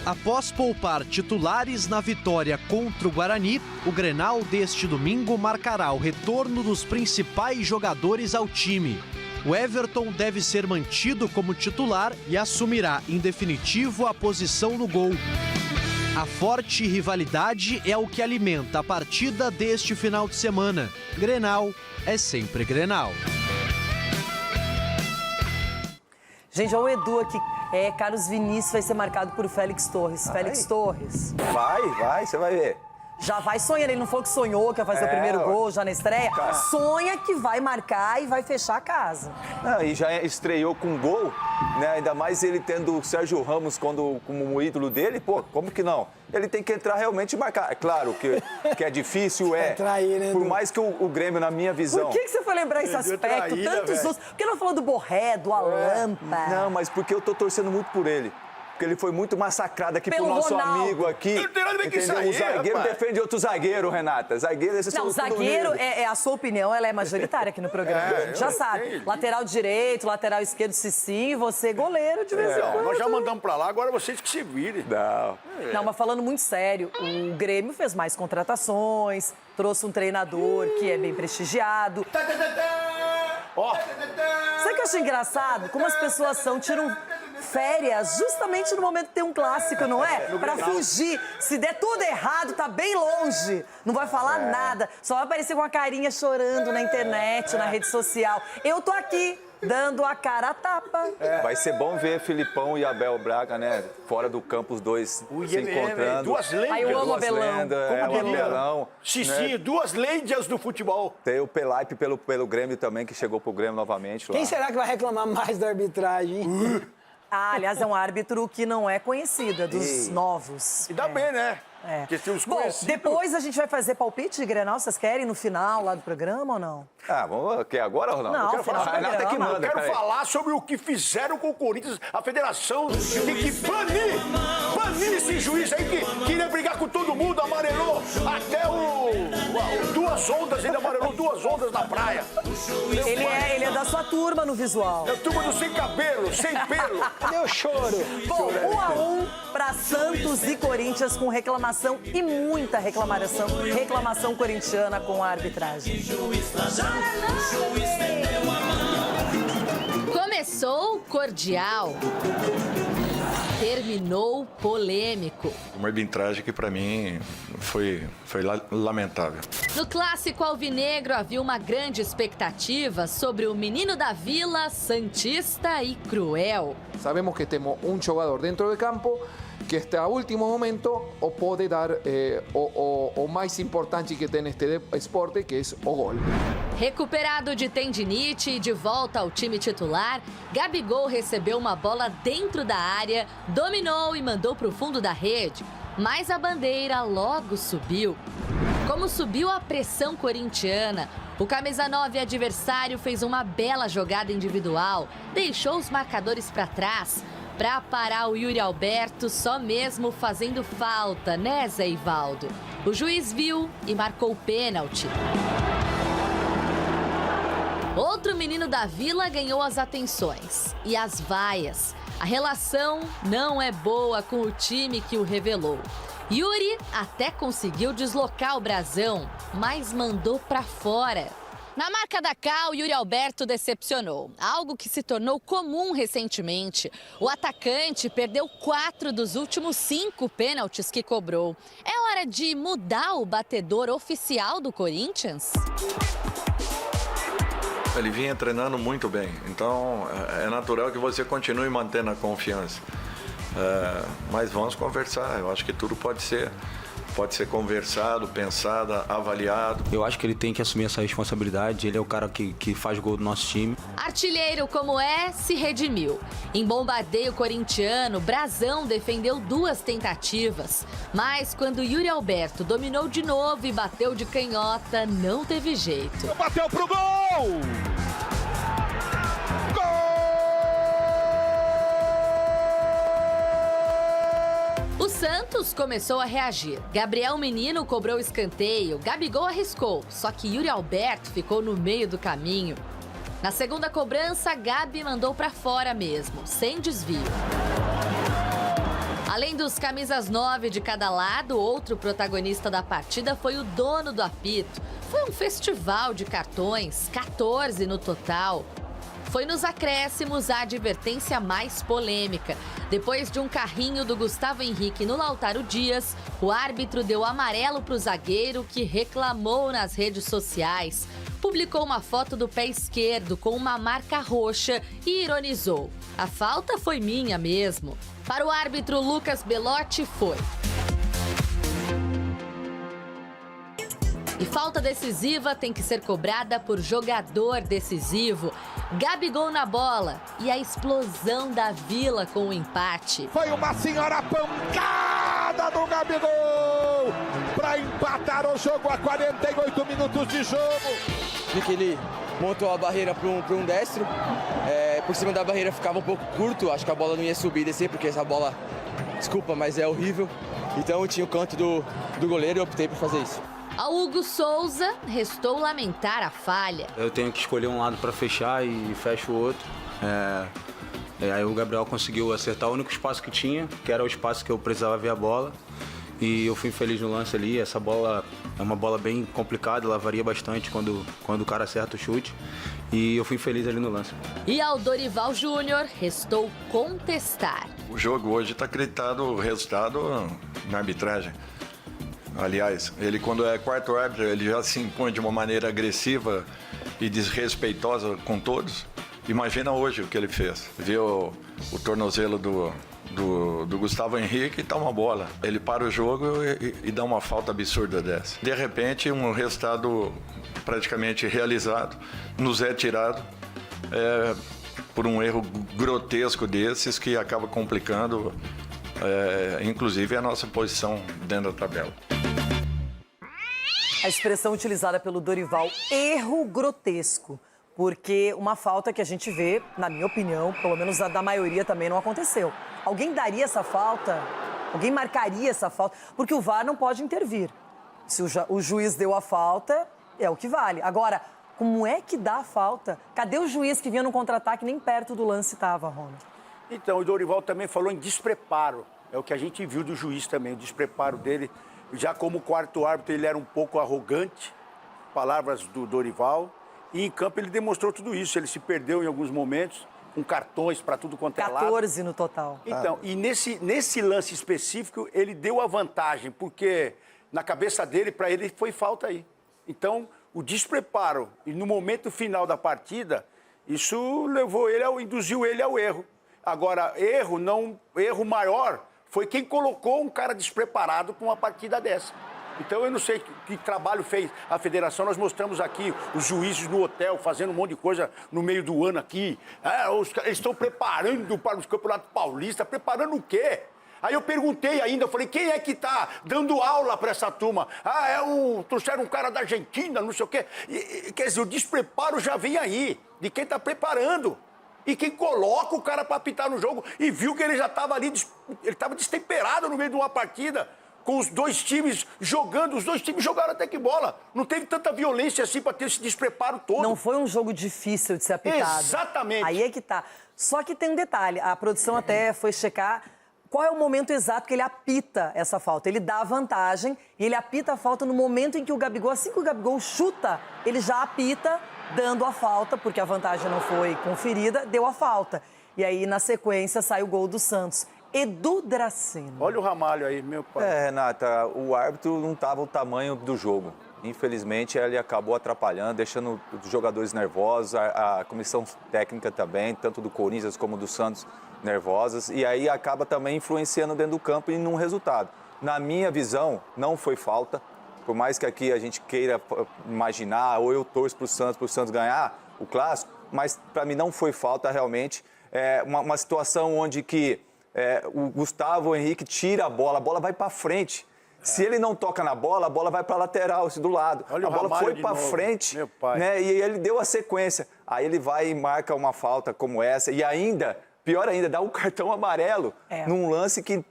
Após poupar titulares na vitória contra o Guarani, o Grenal deste domingo marcará o retorno dos principais jogadores ao time. O Everton deve ser mantido como titular e assumirá, em definitivo, a posição no gol. A forte rivalidade é o que alimenta a partida deste final de semana. Grenal é sempre Grenal. Gente, olha o Edu aqui. Carlos Vinícius vai ser marcado por Félix Torres. Félix Torres. Vai, você vai ver. Já vai sonhando, ele não falou que sonhou, que ia fazer o primeiro gol já na estreia. Sonha que vai marcar e vai fechar a casa. E já estreou com gol, né? Ainda mais ele tendo o Sérgio Ramos como ídolo dele, pô, como que não? Ele tem que entrar realmente e marcar. É claro que é difícil, por mais que o Grêmio, na minha visão... Por que você foi lembrar esse aspecto? Tantos outros. Por que não falou do Borré, do Alampa? Não, mas porque eu tô torcendo muito por ele. Porque ele foi muito massacrado aqui pelo nosso amigo aqui. Não tem nada a ver com isso aí, o zagueiro defende outro zagueiro, Renata. Zagueiro, esses não, zagueiro, a sua opinião, ela é majoritária aqui no programa. A gente já sabe. Lateral direito, lateral esquerdo, Cicinho, e você goleiro de vez em quando. Nós já mandamos pra lá, agora vocês que se virem. Não, mas falando muito sério, o Grêmio fez mais contratações, trouxe um treinador que é bem prestigiado. Sabe o que eu acho engraçado? Como as pessoas são, tiram férias justamente no momento que tem um clássico, não é? Pra fugir. Se der tudo errado, tá bem longe. Não vai falar nada. Só vai aparecer com a carinha chorando na internet, na rede social. Eu tô aqui, dando a cara a tapa. Vai ser bom ver Filipão e Abel Braga, né? Fora do campo, os dois se encontrando. Duas lendas. Ai, eu amo Abelão. O Abelão. Cicinho, duas lendas do futebol. Tem o Pelaipe pelo Grêmio também, que chegou pro Grêmio novamente. Quem será que vai reclamar mais da arbitragem? Aliás, é um árbitro que não é conhecido, é dos novos. E dá bem, né? Porque se os depois a gente vai fazer palpite de Grenal, vocês querem no final lá do programa ou não? Quer agora ou não? Não, eu quero falar. Renata que manda, eu quero falar sobre o que fizeram com o Corinthians. A federação tem que banir esse juiz aí que queria brigar com todo mundo, amarelou até duas ondas, ele amarelou 2 ondas na praia. Ele é da sua turma no visual. É a turma do sem cabelo, sem pelo. Cadê o choro? Bom, 1-1 para Santos e Corinthians com reclamação e muita reclamação corintiana com a arbitragem. Começou cordial, terminou polêmico. Uma arbitragem que para mim foi lamentável. No clássico alvinegro havia uma grande expectativa sobre o menino da Vila, santista e cruel. Sabemos que temos um jogador dentro do campo que hasta último momento o pode dar o mais importante que tem neste esporte, que é o gol. Recuperado de tendinite e de volta ao time titular, Gabigol recebeu uma bola dentro da área, dominou e mandou para o fundo da rede, mas a bandeira logo subiu. Como subiu a pressão corintiana, o camisa 9 adversário fez uma bela jogada individual, deixou os marcadores para trás. Para parar o Yuri Alberto, só mesmo fazendo falta, né, Zé Ivaldo? O juiz viu e marcou o pênalti. Outro menino da Vila ganhou as atenções e as vaias. A relação não é boa com o time que o revelou. Yuri até conseguiu deslocar o brasão, mas mandou para fora. Na marca da Cal, Yuri Alberto decepcionou, algo que se tornou comum recentemente. O atacante perdeu 4 dos últimos 5 pênaltis que cobrou. É hora de mudar o batedor oficial do Corinthians? Ele vinha treinando muito bem, então é natural que você continue mantendo a confiança. Mas vamos conversar, eu acho que tudo pode ser conversado, pensado, avaliado. Eu acho que ele tem que assumir essa responsabilidade, ele é o cara que faz gol do nosso time. Artilheiro como se redimiu. Em bombardeio corintiano, Brasão defendeu 2 tentativas. Mas quando Yuri Alberto dominou de novo e bateu de canhota, não teve jeito. Bateu pro gol! O Santos começou a reagir. Gabriel Menino cobrou escanteio, Gabigol arriscou, só que Yuri Alberto ficou no meio do caminho. Na segunda cobrança, Gabi mandou para fora mesmo, sem desvio. Além dos camisas 9 de cada lado, outro protagonista da partida foi o dono do apito. Foi um festival de cartões, 14 no total. Foi nos acréscimos a advertência mais polêmica. Depois de um carrinho do Gustavo Henrique no Lautaro Dias, o árbitro deu amarelo para o zagueiro, que reclamou nas redes sociais. Publicou uma foto do pé esquerdo com uma marca roxa e ironizou: "A falta foi minha mesmo." Para o árbitro Lucas Belotti, foi. E falta decisiva tem que ser cobrada por jogador decisivo. Gabigol na bola e a explosão da Vila com o empate. Foi uma senhora pancada do Gabigol para empatar o jogo a 48 minutos de jogo. Vi que ele montou a barreira para um destro. Por cima da barreira ficava um pouco curto. Acho que a bola não ia subir e descer, porque essa bola, desculpa, mas é horrível. Então eu tinha o canto do goleiro e optei por fazer isso. Ao Hugo Souza, restou lamentar a falha. Eu tenho que escolher um lado para fechar e fecho o outro. Aí o Gabriel conseguiu acertar o único espaço que tinha, que era o espaço que eu precisava ver a bola. e eu fui feliz no lance ali. Essa bola é uma bola bem complicada, ela varia bastante quando o cara acerta o chute, e eu fui feliz ali no lance. E ao Dorival Júnior restou contestar. O jogo hoje está acreditado o resultado na arbitragem. Aliás, ele quando é quarto árbitro, ele já se impõe de uma maneira agressiva e desrespeitosa com todos. Imagina hoje o que ele fez. Viu o tornozelo do Gustavo Henrique e dá uma bola. Ele para o jogo e dá uma falta absurda dessa. De repente, um resultado praticamente realizado nos é tirado por um erro grotesco desses que acaba complicando, inclusive, a nossa posição dentro da tabela. A expressão utilizada pelo Dorival, erro grotesco. Porque uma falta que a gente vê, na minha opinião, pelo menos a da maioria também não aconteceu. Alguém daria essa falta? Alguém marcaria essa falta? Porque o VAR não pode intervir. Se o juiz deu a falta, é o que vale. Agora, como é que dá a falta? Cadê o juiz que vinha no contra-ataque? Nem perto do lance estava, Ronald. Então, o Dorival também falou em despreparo. É o que a gente viu do juiz também, o despreparo dele. Já como quarto árbitro, ele era um pouco arrogante, palavras do Dorival. E em campo ele demonstrou tudo isso. Ele se perdeu em alguns momentos, com cartões para tudo quanto é lado. 14 no total. Então, e nesse lance específico, ele deu a vantagem, porque na cabeça dele, para ele, foi falta aí. Então, o despreparo, e no momento final da partida, isso induziu ele ao erro. Agora, erro maior foi quem colocou um cara despreparado para uma partida dessa. Então, eu não sei que trabalho fez a federação. Nós mostramos aqui os juízes no hotel fazendo um monte de coisa no meio do ano aqui. Eles estão preparando para os campeonatos paulistas. Preparando o quê? Aí eu perguntei ainda, eu falei, quem é que está dando aula para essa turma? Trouxeram um cara da Argentina, não sei o quê. Quer dizer, o despreparo já vem aí, de quem está preparando. E quem coloca o cara para apitar no jogo e viu que ele já estava ali, ele estava destemperado no meio de uma partida. Com os dois times jogando, os dois times jogaram até que bola. Não teve tanta violência assim para ter esse despreparo todo. Não foi um jogo difícil de ser apitado. Exatamente. Aí é que tá. Só que tem um detalhe, a produção até foi checar qual é o momento exato que ele apita essa falta. Ele dá a vantagem e ele apita a falta no momento em que o Gabigol, assim que o Gabigol chuta, ele já apita dando a falta, porque a vantagem não foi conferida, deu a falta. E aí, na sequência, sai o gol do Santos. Edu Draceno. Olha o Ramalho aí, meu pai. Renata, o árbitro não estava o tamanho do jogo. Infelizmente, ele acabou atrapalhando, deixando os jogadores nervosos, a comissão técnica também, tanto do Corinthians como do Santos, nervosas. E aí acaba também influenciando dentro do campo e num resultado. Na minha visão, não foi falta. Por mais que aqui a gente queira imaginar, ou eu torço para o Santos ganhar o clássico, mas para mim não foi falta realmente. É uma situação onde que o Gustavo Henrique tira a bola vai para frente. Se ele não toca na bola, a bola vai para a lateral, do lado. Olha, a bola foi para frente, né? E ele deu a sequência. Aí ele vai e marca uma falta como essa. E ainda, pior ainda, dá um cartão amarelo num lance que,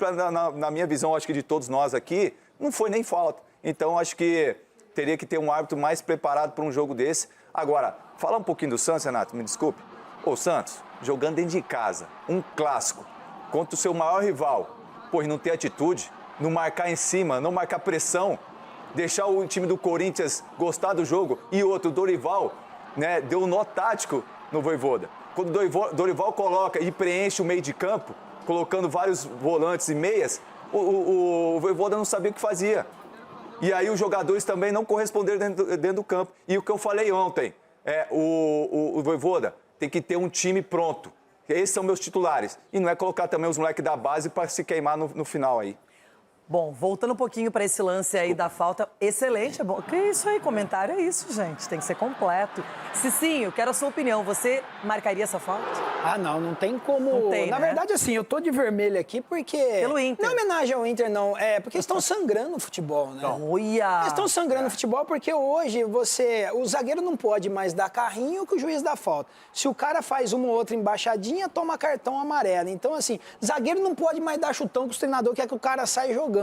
na minha visão, acho que de todos nós aqui, não foi nem falta. Então, acho que teria que ter um árbitro mais preparado para um jogo desse. Agora, falar um pouquinho do Santos, Renato, me desculpe. O Santos, jogando dentro de casa, um clássico, contra o seu maior rival, pô, e não ter atitude, não marcar em cima, não marcar pressão, deixar o time do Corinthians gostar do jogo. E outro, o Dorival, né, deu um nó tático no Vojvoda. Quando o Dorival coloca e preenche o meio de campo, colocando vários volantes e meias, o Vojvoda não sabia o que fazia. E aí os jogadores também não corresponderam dentro do campo. E o que eu falei ontem, o Vojvoda tem que ter um time pronto. Esses são meus titulares. E não é colocar também os moleques da base para se queimar no final aí. Bom, voltando um pouquinho para esse lance aí da falta, excelente, é bom. Que isso aí, comentário é isso, gente, tem que ser completo. Cicinho, quero a sua opinião, você marcaria essa falta? Ah, não tem como... Não tem, Na verdade, assim, eu tô de vermelho aqui porque... Pelo Inter. Não é homenagem ao Inter, não, porque eles estão sangrando o futebol, né? Olha! Eles estão sangrando o futebol porque hoje o zagueiro não pode mais dar carrinho que o juiz dá falta. Se o cara faz uma ou outra embaixadinha, toma cartão amarelo. Então, assim, zagueiro não pode mais dar chutão que o treinador quer que o cara saia jogando.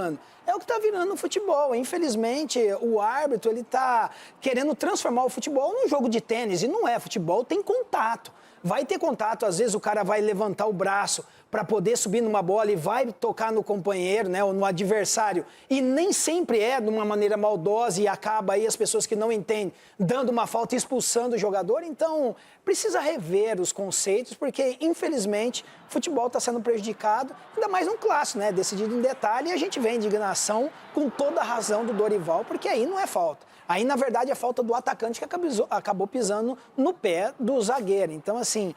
É o que está virando no futebol. Infelizmente, o árbitro ele está querendo transformar o futebol num jogo de tênis. E não é. Futebol tem contato. Vai ter contato. Às vezes o cara vai levantar o braço para poder subir numa bola e vai tocar no companheiro, né, ou no adversário, e nem sempre é de uma maneira maldosa e acaba aí as pessoas que não entendem dando uma falta e expulsando o jogador. Então, precisa rever os conceitos, porque, infelizmente, o futebol está sendo prejudicado, ainda mais num clássico, né, decidido em detalhe, e a gente vê a indignação com toda a razão do Dorival, porque aí não é falta. Aí, na verdade, é falta do atacante que acabou pisando no pé do zagueiro. Então, assim,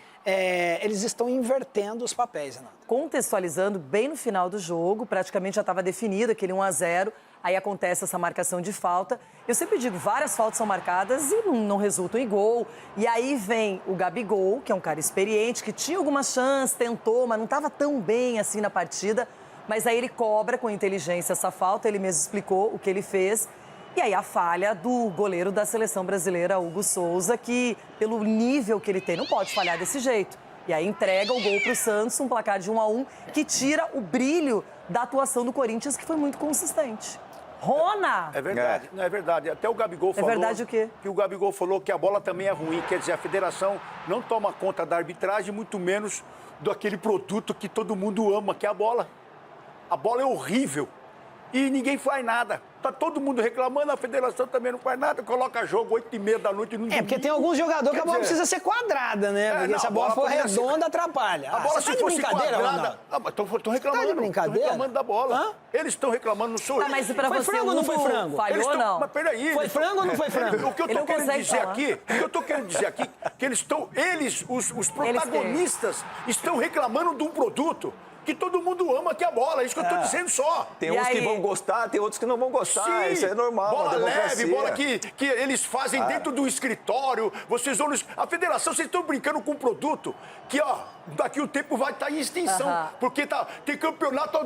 eles estão invertendo os papéis, Renato. Contextualizando, bem no final do jogo, praticamente já estava definido aquele 1-0, aí acontece essa marcação de falta. Eu sempre digo, várias faltas são marcadas e não resultam em gol. E aí vem o Gabigol, que é um cara experiente, que tinha algumas chances, tentou, mas não estava tão bem assim na partida. Mas aí ele cobra com inteligência essa falta, ele mesmo explicou o que ele fez. E aí a falha do goleiro da seleção brasileira, Hugo Souza, que pelo nível que ele tem, não pode falhar desse jeito. E aí entrega o gol para o Santos, um placar de 1-1, que tira o brilho da atuação do Corinthians, que foi muito consistente. Rona! É verdade, não é verdade. Até o Gabigol falou... É verdade o quê? Que o Gabigol falou que a bola também é ruim. Quer dizer, a federação não toma conta da arbitragem, muito menos daquele produto que todo mundo ama, que é a bola. A bola é horrível e ninguém faz nada. Tá todo mundo reclamando, a federação também não faz nada, coloca jogo 8h30 da noite no domingo. Porque tem alguns jogadores que a bola precisa ser quadrada, né? Porque se a bola for redonda, atrapalha. A bola, se fosse quadrada... Estão reclamando. Tá de brincadeira? Estão reclamando da bola. Eles estão reclamando, não sou eu. Tá, mas e pra foi você, frango ou não foi frango? Falhou ou não? Mas peraí. Foi frango ou não foi frango? O que eu tô querendo dizer aqui, que eles estão... os protagonistas, estão reclamando de um produto que todo mundo ama, que é a bola. É isso que eu estou dizendo só. Tem uns que vão gostar, tem outros que não vão gostar. Sim, isso é normal. Bola leve, bola que eles fazem dentro do escritório. Vocês vão... A federação, vocês estão brincando com um produto que, ó, daqui o tempo vai estar em extinção. Porque tem campeonato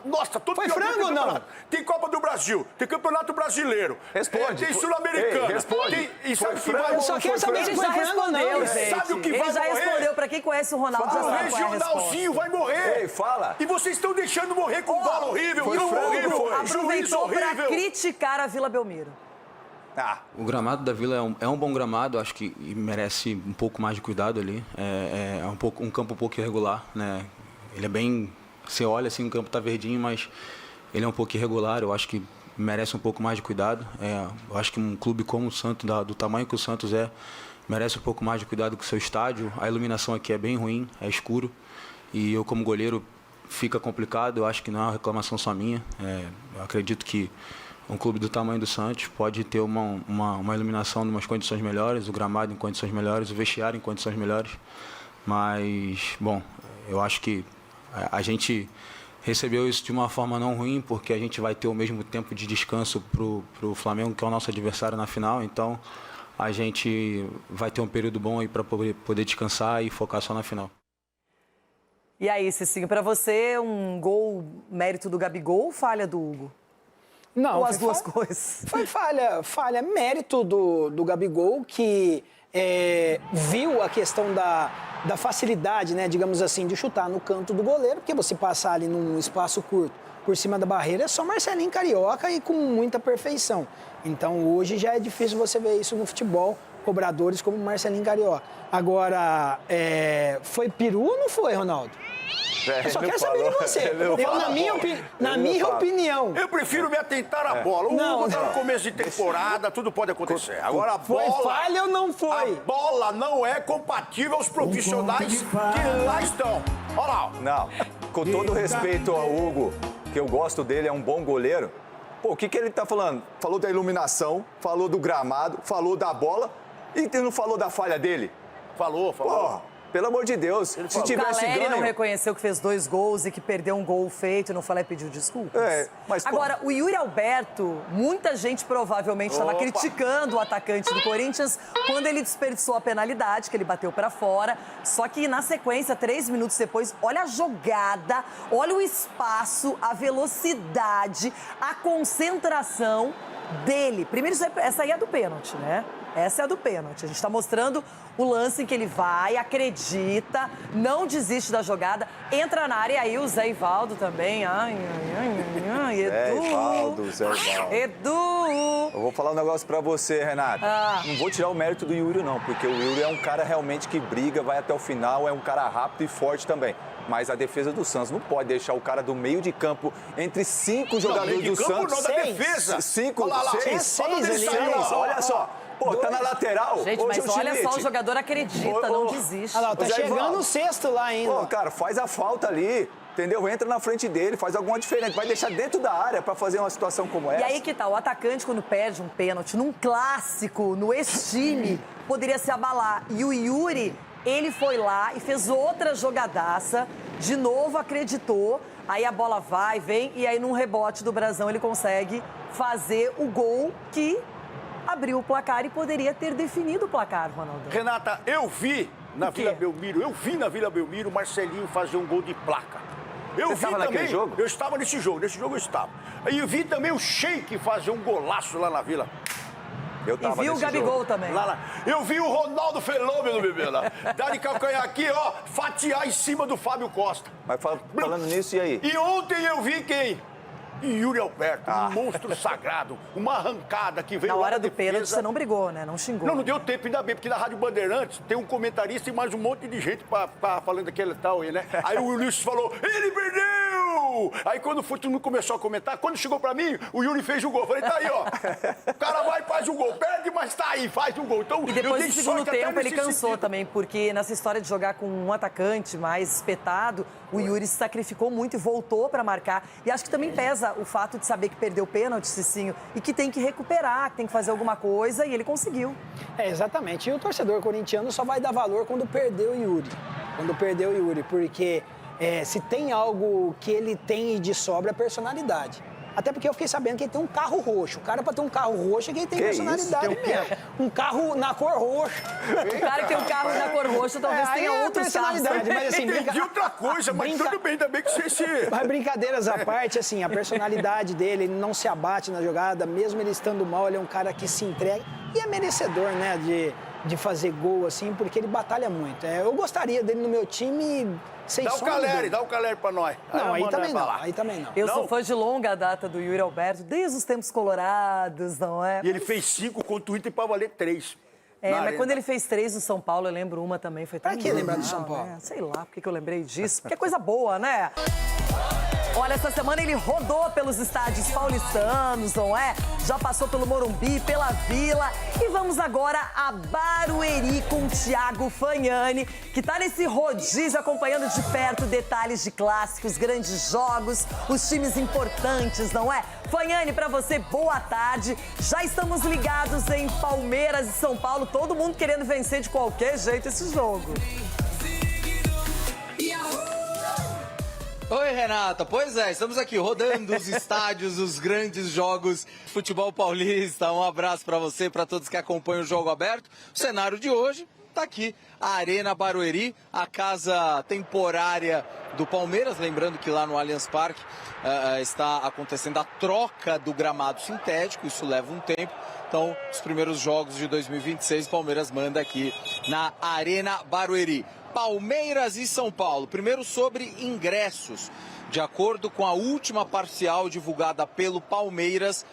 nossa, todo foi frango ou não? Tem Copa do Brasil, tem Campeonato Brasileiro. Responde. Tem Sul-Americano. Responde. E sabe o que vai... Eu só quero saber se foi frango ou não. Sabe o que vai morrer? Ele já respondeu. Pra quem conhece o Ronaldo, já sabe qual é a resposta. O regionalzinho vai morrer. Ei, fala. E vocês estão deixando morrer com bola horrível. Foi frango, aproveitou para criticar a Vila Belmiro. O gramado da Vila é um bom gramado, acho que merece um pouco mais de cuidado ali. É um campo um pouco irregular, né? Ele é bem... Você olha assim, o campo está verdinho, mas ele é um pouco irregular, eu acho que merece um pouco mais de cuidado. Eu acho que um clube como o Santos, do tamanho que o Santos merece um pouco mais de cuidado com o seu estádio. A iluminação aqui é bem ruim, é escuro. E eu, como goleiro, fica complicado. Eu acho que não é uma reclamação só minha. Eu acredito que um clube do tamanho do Santos pode ter uma iluminação em umas condições melhores, o gramado em condições melhores, o vestiário em condições melhores. Mas, bom, eu acho que a gente recebeu isso de uma forma não ruim, porque a gente vai ter o mesmo tempo de descanso para o Flamengo, que é o nosso adversário na final. Então, a gente vai ter um período bom aí para poder descansar e focar só na final. E aí, Cicinho, para você, um gol mérito do Gabigol ou falha do Hugo? Não. Ou as duas coisas? Foi falha mérito do Gabigol, que viu a questão da facilidade, né, digamos assim, de chutar no canto do goleiro, porque você passar ali num espaço curto por cima da barreira é só Marcelinho Carioca e com muita perfeição. Então, hoje já é difícil você ver isso no futebol, cobradores como Marcelinho Carioca. Agora, foi peru ou não foi, Ronaldo? Eu só quero saber de você. Na minha opinião. Eu prefiro me atentar à bola. O Hugo está no começo de temporada, tudo pode acontecer. Agora a bola... Foi falha ou não foi? A bola não é compatível aos profissionais que lá estão. Olha lá. Não, com todo respeito ao Hugo, que eu gosto dele, é um bom goleiro. Pô, o que ele tá falando? Falou da iluminação, falou do gramado, falou da bola e não falou da falha dele? Falou. Pô, pelo amor de Deus, se tivesse ganho... O Caleri não reconheceu que fez 2 gols e que perdeu um gol feito e não falou e pediu desculpas? Mas, agora, o Yuri Alberto, muita gente provavelmente estava criticando o atacante do Corinthians quando ele desperdiçou a penalidade, que ele bateu para fora. Só que, na sequência, 3 minutos depois, olha a jogada, olha o espaço, a velocidade, a concentração dele. Primeiro, essa aí é do pênalti, né? Essa é a do pênalti. A gente está mostrando o lance em que ele vai, acredita, não desiste da jogada, entra na área e aí o Zé Ivaldo também. Edu. Zé Ivaldo. Edu. Eu vou falar um negócio pra você, Renata. Não vou tirar o mérito do Yuri, não, porque o Yuri é um cara realmente que briga, vai até o final, é um cara rápido e forte também. Mas a defesa do Santos não pode deixar o cara do meio de campo entre 5 jogadores do Santos. Não, da defesa. 5, 6. Olha só. Pô, tá na lateral. Gente, mas olha só, o jogador acredita, não desiste. Olha lá, tá chegando o sexto lá ainda. Pô, cara, faz a falta ali, entendeu? Entra na frente dele, faz alguma diferença. Vai deixar dentro da área pra fazer uma situação como essa. E aí que tá, o atacante quando perde um pênalti num clássico, no ex-time, poderia se abalar. E o Yuri, ele foi lá e fez outra jogadaça, de novo acreditou, aí a bola vai, vem, e aí num rebote do Brasão ele consegue fazer o gol que abriu o placar e poderia ter definido o placar, Ronaldo. Renata, eu vi na Vila Belmiro o Marcelinho fazer um gol de placa. Você estava naquele jogo? Eu estava nesse jogo eu estava. E eu vi também o Sheik fazer um golaço lá na Vila. Eu tava e viu o Gabigol também. Eu vi o Ronaldo Fenômeno, bebê, lá. Dar de calcanhar aqui, ó, fatiar em cima do Fábio Costa. Mas falando nisso, e aí? E ontem eu vi quem? Yuri Alberto, um monstro sagrado, uma arrancada que veio na hora lá do pênalti você não brigou, né? Não xingou. Não deu tempo, ainda bem, porque na Rádio Bandeirantes tem um comentarista e mais um monte de gente falando aquele tal aí, né? Aí o Ulisses falou, ele perdeu! Aí quando foi, todo mundo começou a comentar, quando chegou pra mim, o Yuri fez o gol. Eu falei, tá aí, ó. O cara vai e faz o gol, perde, mas tá aí, faz o gol. Então, e depois do segundo tempo ele cansou também, porque nessa história de jogar com um atacante mais espetado, o Yuri se sacrificou muito e voltou pra marcar. E acho que também pesa o fato de saber que perdeu o pênalti, Cicinho, e que tem que recuperar, que tem que fazer alguma coisa, e ele conseguiu. Exatamente. E o torcedor corintiano só vai dar valor quando perdeu o Yuri. Porque se tem algo que ele tem de sobra, é personalidade. Até porque eu fiquei sabendo que ele tem um carro roxo. O cara, pra ter um carro roxo, é que ele tem personalidade mesmo. Um carro na cor roxa. O cara que tem um carro na cor roxa talvez tenha outros personalidade. carros. Mas assim, entendi outra coisa, mas tudo bem, ainda bem que você Mas brincadeiras à parte, assim, a personalidade dele, ele não se abate na jogada, mesmo ele estando mal, ele é um cara que se entrega e é merecedor, né, de fazer gol, assim, porque ele batalha muito. Eu gostaria dele no meu time. Dá o Caleri pra nós. Não, aí também não. Eu sou fã de longa data do Yuri Alberto, desde os tempos colorados, não é? E ele fez 5 contra o Inter pra valer 3. Mas quando ele fez 3 no São Paulo, eu lembro uma também, foi tão... Pra que lembrar do São Paulo? Né? Sei lá, por que eu lembrei disso, porque é coisa boa, né? Olha, essa semana ele rodou pelos estádios paulistanos, não é? Já passou pelo Morumbi, pela Vila. E vamos agora a Barueri com o Thiago Fagnani, que tá nesse rodízio acompanhando de perto detalhes de clássicos, grandes jogos, os times importantes, não é? Fagnani, pra você, boa tarde. Já estamos ligados em Palmeiras e São Paulo, todo mundo querendo vencer de qualquer jeito esse jogo. Oi, Renata. Pois é, estamos aqui rodando os estádios, os grandes jogos de futebol paulista. Um abraço para você, para todos que acompanham o Jogo Aberto. O cenário de hoje está aqui, a Arena Barueri, a casa temporária do Palmeiras. Lembrando que lá no Allianz Parque está acontecendo a troca do gramado sintético, isso leva um tempo. Então, os primeiros jogos de 2026, o Palmeiras manda aqui na Arena Barueri. Palmeiras e São Paulo. Primeiro sobre ingressos. De acordo com a última parcial divulgada pelo Palmeiras,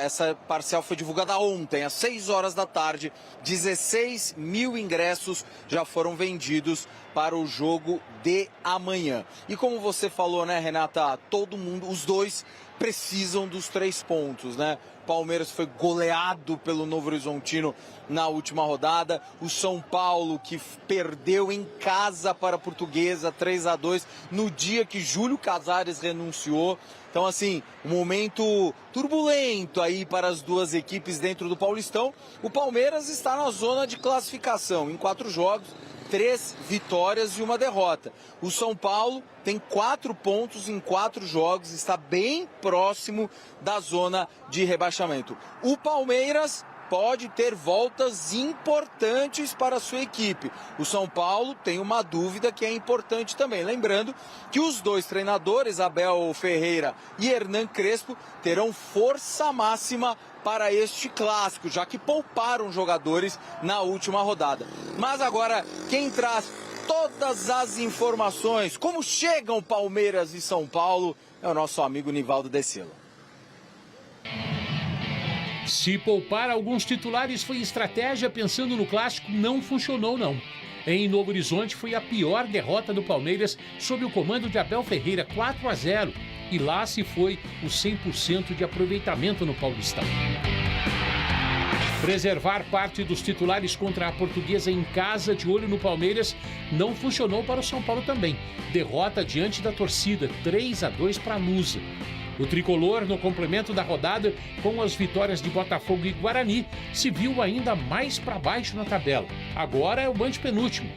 essa parcial foi divulgada ontem, às 6 horas da tarde. 16 mil ingressos já foram vendidos para o jogo de amanhã. E como você falou, né, Renata, todo mundo, os dois precisam dos 3 pontos, né? Palmeiras foi goleado pelo Novo Horizontino na última rodada. O São Paulo, que perdeu em casa para a Portuguesa 3-2 no dia que Júlio Casares renunciou. Então, assim, um momento turbulento aí para as duas equipes dentro do Paulistão. O Palmeiras está na zona de classificação em 4 jogos. 3 vitórias e 1 derrota. O São Paulo tem 4 pontos em 4 jogos, está bem próximo da zona de rebaixamento. O Palmeiras pode ter voltas importantes para a sua equipe. O São Paulo tem uma dúvida que é importante também. Lembrando que os dois treinadores, Abel Ferreira e Hernan Crespo, terão força máxima para este clássico, já que pouparam jogadores na última rodada. Mas agora, quem traz todas as informações, como chegam Palmeiras e São Paulo, é o nosso amigo Nivaldo Decilo. Se poupar alguns titulares foi estratégia, pensando no clássico, não funcionou não. Em Novo Horizonte foi a pior derrota do Palmeiras sob o comando de Abel Ferreira, 4-0. E lá se foi o 100% de aproveitamento no Paulistão. Preservar parte dos titulares contra a Portuguesa em casa, de olho no Palmeiras, não funcionou para o São Paulo também. Derrota diante da torcida, 3-2 para a Lusa. O tricolor, no complemento da rodada, com as vitórias de Botafogo e Guarani, se viu ainda mais para baixo na tabela. Agora é o antepenúltimo.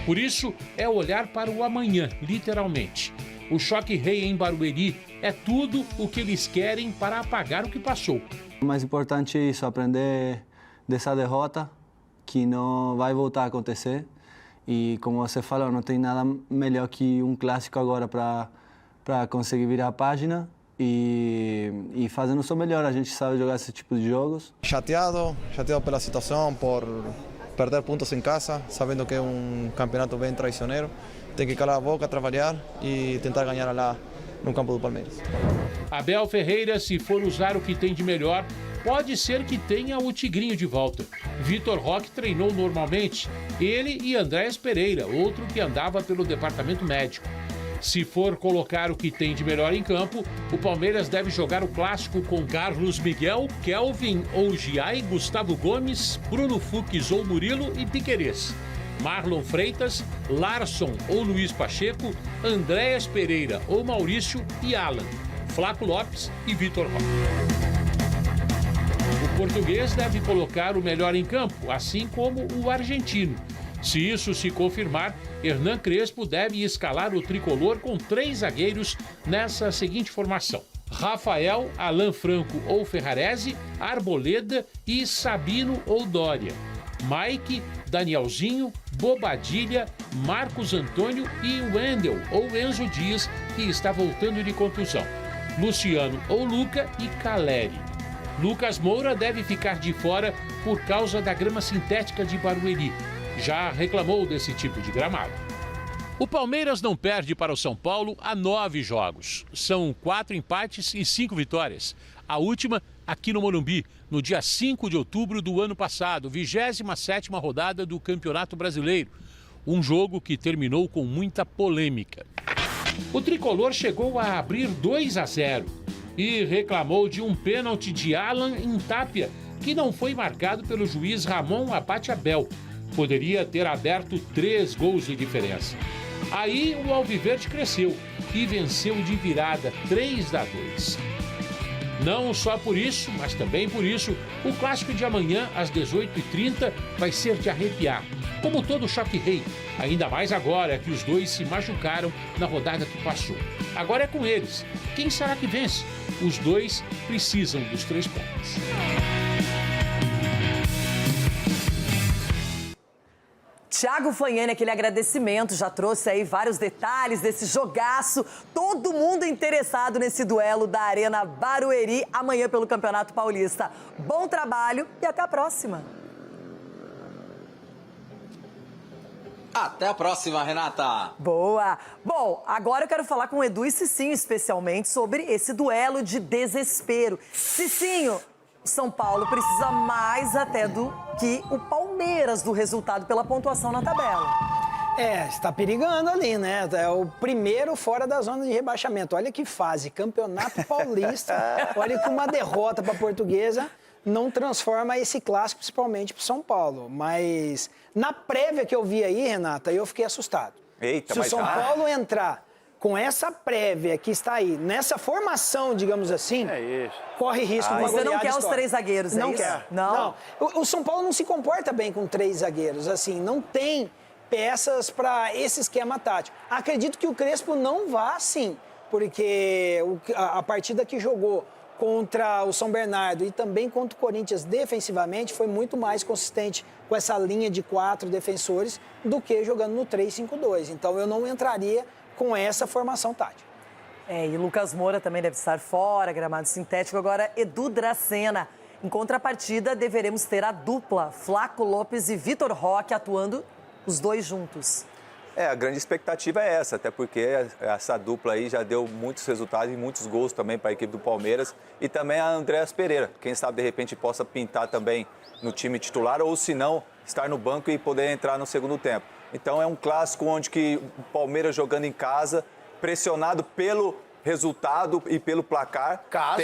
Por isso, é olhar para o amanhã, literalmente. O choque rei em Barueri é tudo o que eles querem para apagar o que passou. O mais importante é isso, aprender dessa derrota, que não vai voltar a acontecer. E como você falou, não tem nada melhor que um clássico agora para conseguir virar a página e fazendo o seu melhor. A gente sabe jogar esse tipo de jogos. Chateado pela situação, por perder pontos em casa, sabendo que é um campeonato bem traiçoeiro. Tem que calar a boca, trabalhar e tentar ganhar lá no campo do Palmeiras. Abel Ferreira, se for usar o que tem de melhor, pode ser que tenha o Tigrinho de volta. Vitor Roque treinou normalmente, ele e Andréas Pereira, outro que andava pelo departamento médico. Se for colocar o que tem de melhor em campo, o Palmeiras deve jogar o clássico com Carlos Miguel, Kelvin ou Giai, Gustavo Gomes, Bruno Fux ou Murilo e Piquerez. Marlon Freitas, Larson ou Luiz Pacheco, Andréas Pereira ou Maurício e Alan, Flaco Lopes e Vitor Roque. O português deve colocar o melhor em campo, assim como o argentino. Se isso se confirmar, Hernan Crespo deve escalar o tricolor com 3 zagueiros nessa seguinte formação: Rafael, Alan Franco ou Ferrarese, Arboleda e Sabino ou Dória. Mike, Danielzinho, Bobadilha, Marcos Antônio e Wendel ou Enzo Dias, que está voltando de contusão. Luciano ou Luca e Caleri. Lucas Moura deve ficar de fora por causa da grama sintética de Barueri. Já reclamou desse tipo de gramado. O Palmeiras não perde para o São Paulo há 9 jogos. São 4 empates e 5 vitórias. A última aqui no Morumbi, no dia 5 de outubro do ano passado, 27ª rodada do Campeonato Brasileiro. Um jogo que terminou com muita polêmica. O tricolor chegou a abrir 2-0 e reclamou de um pênalti de Alan em Tapia, que não foi marcado pelo juiz Ramon Abate Abel. Poderia ter aberto 3 gols de diferença. Aí o Alviverde cresceu e venceu de virada 3-2. Não só por isso, mas também por isso, o clássico de amanhã, às 18h30, vai ser de arrepiar. Como todo choque rei, ainda mais agora que os dois se machucaram na rodada que passou. Agora é com eles. Quem será que vence? Os dois precisam dos 3 pontos. Thiago Fanhani, aquele agradecimento, já trouxe aí vários detalhes desse jogaço. Todo mundo interessado nesse duelo da Arena Barueri amanhã pelo Campeonato Paulista. Bom trabalho e até a próxima. Até a próxima, Renata. Boa. Bom, agora eu quero falar com o Edu e Cicinho especialmente sobre esse duelo de desespero. Cicinho, São Paulo precisa mais até do que o Palmeiras do resultado pela pontuação na tabela. Está perigando ali, né? É o primeiro fora da zona de rebaixamento. Olha que fase, Campeonato Paulista. Olha que uma derrota para a Portuguesa não transforma esse clássico, principalmente para o São Paulo. Mas na prévia que eu vi aí, Renata, eu fiquei assustado. Eita, se o São Paulo entrar com essa prévia que está aí, nessa formação, digamos assim, corre risco de uma Você não goleada quer os histórica. 3 zagueiros, não é isso? quer. Não. O São Paulo não se comporta bem com 3 zagueiros, assim, não tem peças para esse esquema tático. Acredito que o Crespo não vá, sim, porque a partida que jogou contra o São Bernardo e também contra o Corinthians defensivamente foi muito mais consistente com essa linha de 4 defensores do que jogando no 3-5-2. Então eu não entraria com essa formação tática. E Lucas Moura também deve estar fora, gramado sintético. Agora, Edu Dracena. Em contrapartida, deveremos ter a dupla Flaco Lopes e Vitor Roque atuando os dois juntos. A grande expectativa é essa, até porque essa dupla aí já deu muitos resultados e muitos gols também para a equipe do Palmeiras. E também a Andréas Pereira, quem sabe de repente possa pintar também no time titular ou se não, estar no banco e poder entrar no segundo tempo. Então é um clássico onde que o Palmeiras jogando em casa, pressionado pelo resultado e pelo placar. Casa?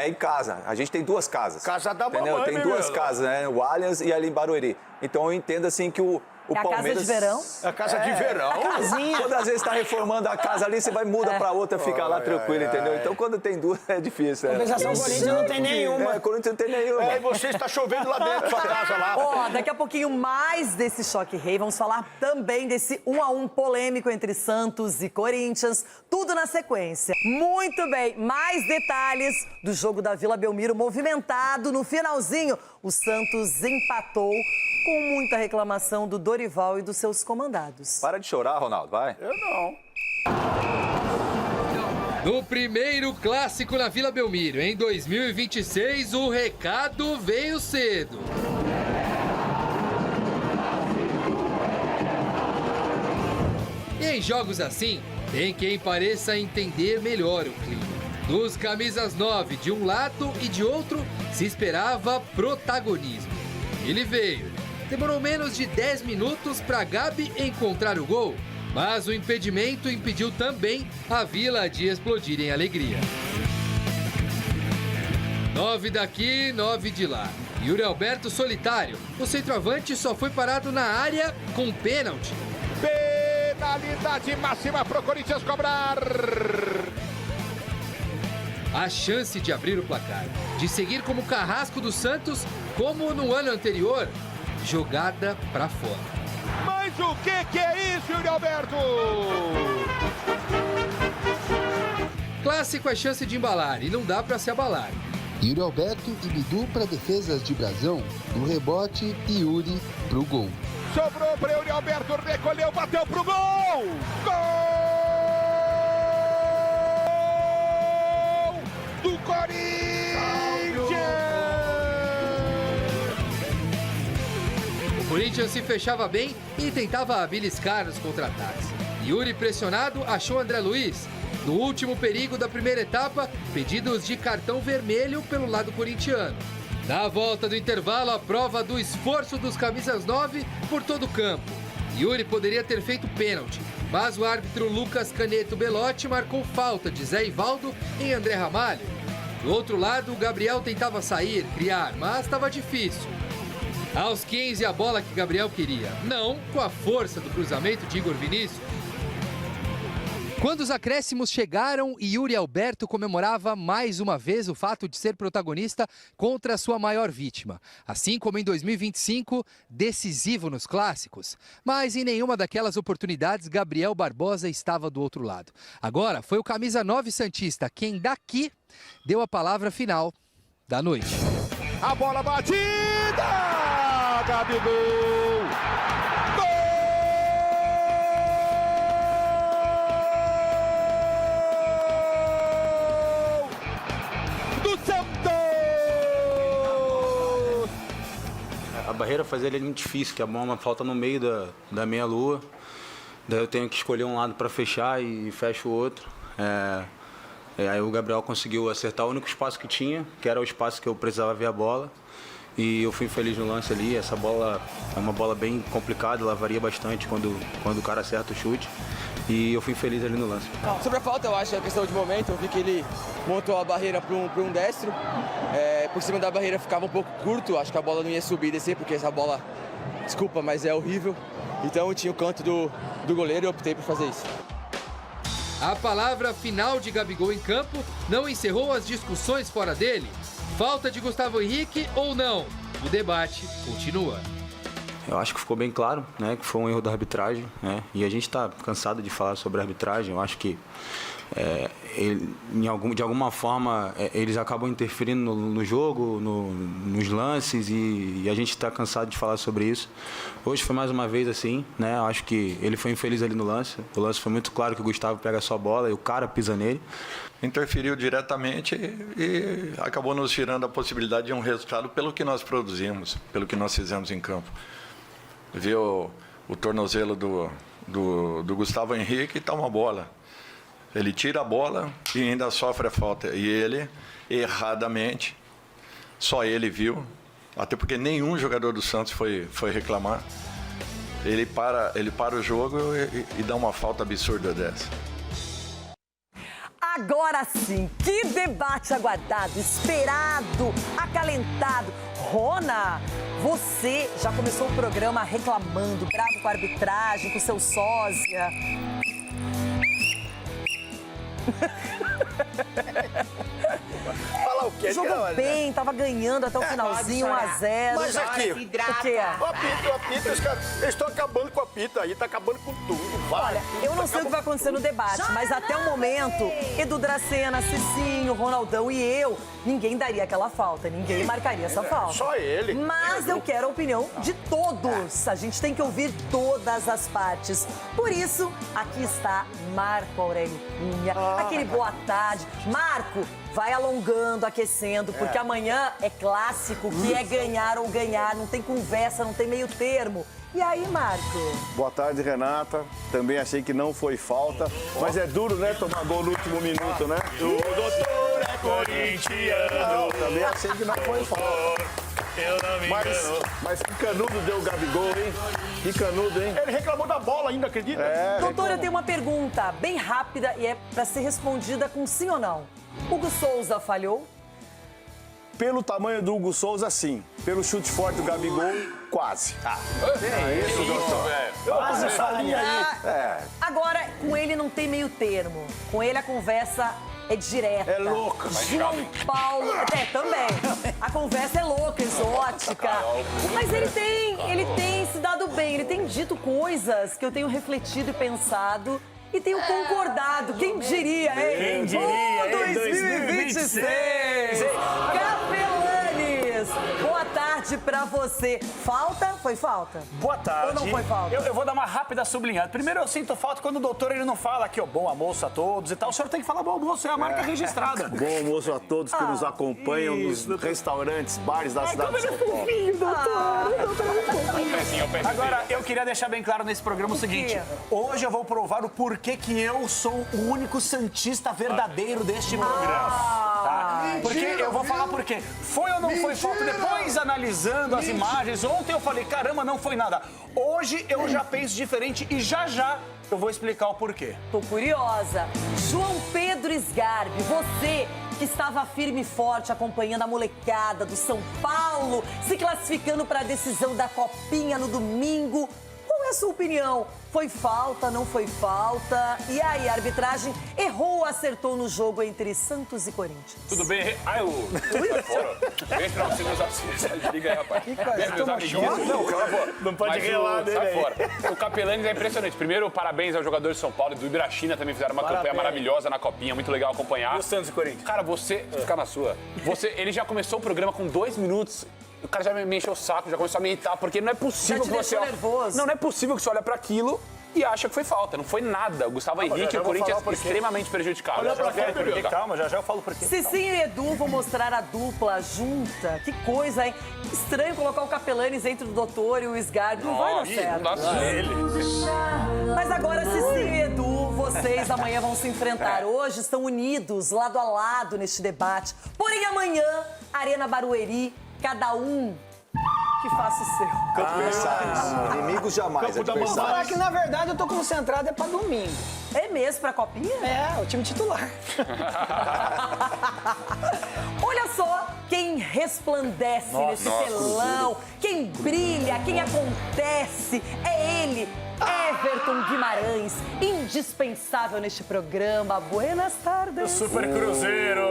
Em casa. A gente tem duas casas. Casa da entendeu? mamãe, Tem duas casas, né? O Allianz e ali em Barueri. Então eu entendo assim que o Palmeiras... casa de verão? É a casa de verão. A casinha. Quando às vezes está reformando a casa ali, você vai muda para outra, fica lá tranquilo, entendeu? Então quando tem duas é difícil. Compensação, o Corinthians não tem nenhuma. O Corinthians não tem nenhuma. E você está chovendo lá dentro da sua casa lá. Daqui a pouquinho mais desse choque rei, vamos falar também desse 1-1 polêmico entre Santos e Corinthians, tudo na sequência. Muito bem, mais detalhes do jogo da Vila Belmiro movimentado no finalzinho. O Santos empatou com muita reclamação do Dorival e dos seus comandados. Para de chorar, Ronaldo, vai. Eu não. No primeiro clássico na Vila Belmiro, em 2026, o recado veio cedo. E em jogos assim, tem quem pareça entender melhor o clima. Dos camisas 9 de um lado e de outro, se esperava protagonismo. Ele veio. Demorou menos de 10 minutos para Gabi encontrar o gol, mas o impedimento impediu também a Vila de explodir em alegria. 9 daqui, 9 de lá. Yuri Alberto solitário. O centroavante só foi parado na área com pênalti. Penalidade máxima para o Corinthians cobrar. A chance de abrir o placar, de seguir como carrasco do Santos, como no ano anterior, jogada pra fora. Mas o que é isso, Yuri Alberto? Clássico é chance de embalar e não dá pra se abalar. Yuri Alberto e Bidu para defesas de Brazão. No rebote, Yuri pro gol. Sobrou para Yuri Alberto, recolheu, bateu pro gol! Gol do Corinthians! O Corinthians se fechava bem e tentava beliscar os contra-ataques. Yuri, pressionado, achou André Luiz. No último perigo da primeira etapa, pedidos de cartão vermelho pelo lado corintiano. Na volta do intervalo, a prova do esforço dos camisas 9 por todo o campo. Yuri poderia ter feito pênalti, mas o árbitro Lucas Caneto Belotti marcou falta de Zé Ivaldo em André Ramalho. Do outro lado, o Gabriel tentava sair, criar, mas estava difícil. Aos 15, a bola que Gabriel queria. Não com a força do cruzamento de Igor Vinícius. Quando os acréscimos chegaram, Yuri Alberto comemorava mais uma vez o fato de ser protagonista contra sua maior vítima. Assim como em 2025, decisivo nos clássicos. Mas em nenhuma daquelas oportunidades, Gabriel Barbosa estava do outro lado. Agora, foi o camisa 9 santista quem daqui deu a palavra final da noite. A bola batida! Gabigol! A barreira fazer ele é muito difícil, que a bola falta no meio da meia-lua. Daí eu tenho que escolher um lado para fechar e fecho o outro. Aí o Gabriel conseguiu acertar o único espaço que tinha, que era o espaço que eu precisava ver a bola. E eu fui feliz no lance ali. Essa bola é uma bola bem complicada, ela varia bastante quando o cara acerta o chute. E eu fui feliz ali no lance. Sobre a falta, eu acho que é questão de momento. Eu vi que ele montou a barreira para um destro. Por cima da barreira ficava um pouco curto. Acho que a bola não ia subir e descer, porque essa bola, desculpa, mas é horrível. Então eu tinha o canto do goleiro e eu optei por fazer isso. A palavra final de Gabigol em campo não encerrou as discussões fora dele. Falta de Gustavo Henrique ou não? O debate continua. Eu acho que ficou bem claro, né, que foi um erro da arbitragem, né, e a gente está cansado de falar sobre a arbitragem. Eu acho que de alguma forma, eles acabam interferindo no jogo, nos lances, e a gente está cansado de falar sobre isso. Hoje foi mais uma vez assim, né? Acho que ele foi infeliz ali no lance. O lance foi muito claro que o Gustavo pega só a bola e o cara pisa nele. Interferiu diretamente e acabou nos tirando a possibilidade de um resultado pelo que nós produzimos, pelo que nós fizemos em campo. Viu o tornozelo do Gustavo Henrique e toma a bola. Ele tira a bola e ainda sofre a falta. E ele, erradamente, só ele viu, até porque nenhum jogador do Santos foi reclamar. Ele para o jogo e dá uma falta absurda dessa. Agora sim, que debate aguardado, esperado, acalentado. Rona, você já começou o programa reclamando, bravo com a arbitragem, com o seu sósia. Fala o quê? Jogou bem, tava ganhando até o finalzinho, 1-0. Mas aqui, o quê? O apito, eles estão acabando com o apito aí, tá acabando com tudo. Olha, eu não sei o que vai acontecer no debate, mas até o momento, Edu Dracena, Cicinho, Ronaldão e eu, ninguém daria aquela falta, ninguém marcaria essa falta. Só ele. Mas eu quero a opinião de todos. A gente tem que ouvir todas as partes. Por isso, aqui está Marco Aurélio Cunha, aquele boa tarde. Marco, vai alongando, aquecendo, porque amanhã é clássico, que é ganhar ou ganhar, não tem conversa, não tem meio termo. E aí, Marco? Boa tarde, Renata. Também achei que não foi falta, mas é duro, né, tomar gol no último minuto, né? O doutor é corintiano. Também achei que não foi falta. Mas que canudo deu o Gabigol, hein? Que canudo, hein? Ele reclamou da bola ainda, acredita? Doutor, eu tenho uma pergunta bem rápida e é para ser respondida com sim ou não. Hugo Souza falhou? Pelo tamanho do Hugo Souza, sim. Pelo chute forte do Gabigol, quase. É isso, doutor. Quase faria aí. Agora, com ele não tem meio termo. Com ele a conversa é direta. É louca. João Paulo... também. A conversa é louca, exótica. Mas ele tem se dado bem, ele tem dito coisas que eu tenho refletido e pensado e tenho concordado. Quem diria, hein? Quem diria, 2026! Capelanes! Boa tarde pra você. Falta? Foi falta? Boa tarde. Ou não foi falta? Eu vou dar uma rápida sublinhada. Primeiro, eu sinto falta quando o doutor ele não fala aqui, ó, bom almoço a todos e tal. O senhor tem que falar bom almoço, é a marca registrada. Bom almoço a todos que nos acompanham nos restaurantes, bares da cidade de São Paulo. Agora, eu queria deixar bem claro nesse programa o seguinte. Hoje eu vou provar o porquê que eu sou o único santista verdadeiro deste programa. Tá? Porque eu vou falar por quê. Foi ou não foi falta? Depois, analisando as imagens, ontem eu falei, caramba, não foi nada. Hoje eu já penso diferente e já eu vou explicar o porquê. Tô curiosa. João Pedro Sgarbi, você que estava firme e forte acompanhando a molecada do São Paulo, se classificando para a decisão da Copinha no domingo. Qual é a sua opinião? Foi falta, não foi falta? E aí, a arbitragem errou ou acertou no jogo entre Santos e Corinthians? Tudo bem? Beijo pra você, meus amigos. Liga aí, rapaz. Beijo, meus amiguinhos. Não pode relar dele sai aí. fora. O Capelanes é impressionante. Primeiro, parabéns aos jogadores de São Paulo e do Ibrachina também fizeram uma campanha maravilhosa na Copinha. Muito legal acompanhar. E o Santos e Corinthians? Cara, você... Fica na sua. Ele já começou o programa com 2 minutos... O cara já me encheu o saco, já começou a me irritar, porque não é possível que você... nervoso. Não é possível que você olhe pra aquilo e acha que foi falta. Não foi nada. O Gustavo Henrique e o Corinthians extremamente prejudicado. Olha pra cá, calma, já eu falo por quê. Cicinho e Edu vão mostrar a dupla junta. Que coisa, hein? Estranho colocar o Capelanes entre o doutor e o Sgarbi. Não vai dar certo. Não dá certo. Mas agora, Cicinho e Edu, vocês amanhã vão se enfrentar. Hoje estão unidos, lado a lado, neste debate. Porém, amanhã, Arena Barueri, cada um que faça o seu. Adversários. Inimigos jamais, adversários. Falar que, na verdade, eu tô concentrado pra domingo. É mesmo, pra Copinha? É, o time titular. Olha só quem resplandece nesse telão, quem brilha, quem acontece, é ele, Everton Guimarães, indispensável neste programa. Buenas tardes. Super Cruzeiro.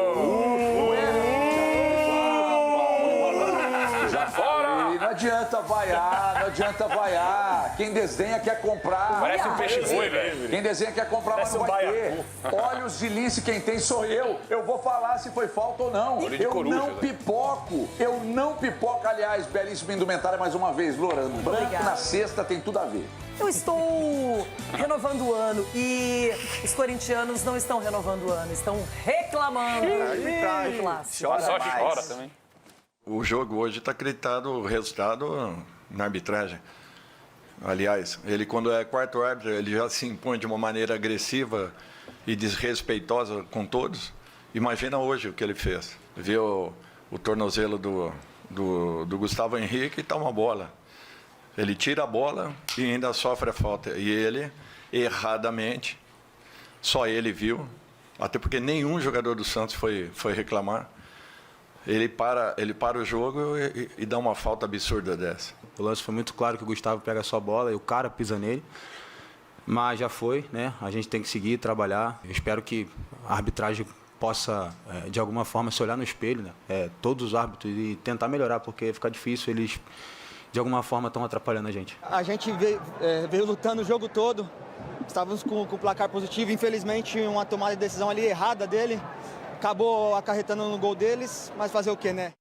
Já fora! adianta vaiar, não adianta vaiar. Quem desenha quer comprar. Parece um peixe-boi, velho. Quem desenha quer comprar, mas não vai ter. Olhos de lince, quem tem sou eu. Eu vou falar se foi falta ou não. Eu não pipoco. Eu não pipoco. Aliás, belíssima indumentária mais uma vez, Lorano. Branco na cesta tem tudo a ver. Eu estou renovando o ano e os corintianos não estão renovando o ano, estão reclamando do clássico. Chora também. O jogo hoje está acreditado o resultado na arbitragem. Aliás, ele quando é quarto árbitro, ele já se impõe de uma maneira agressiva e desrespeitosa com todos. Imagina hoje o que ele fez. Viu o tornozelo do Gustavo Henrique e toma a bola. Ele tira a bola e ainda sofre a falta. E ele, erradamente, só ele viu, até porque nenhum jogador do Santos foi reclamar. Ele para o jogo e dá uma falta absurda dessa. O lance foi muito claro que o Gustavo pega só a bola e o cara pisa nele. Mas já foi, né? A gente tem que seguir, trabalhar. Eu espero que a arbitragem possa, de alguma forma, se olhar no espelho, né? Todos os árbitros e tentar melhorar, porque fica difícil, eles de alguma forma estão atrapalhando a gente. A gente veio lutando o jogo todo, estávamos com o placar positivo, infelizmente uma tomada de decisão ali errada dele, acabou acarretando no gol deles, mas fazer o quê, né?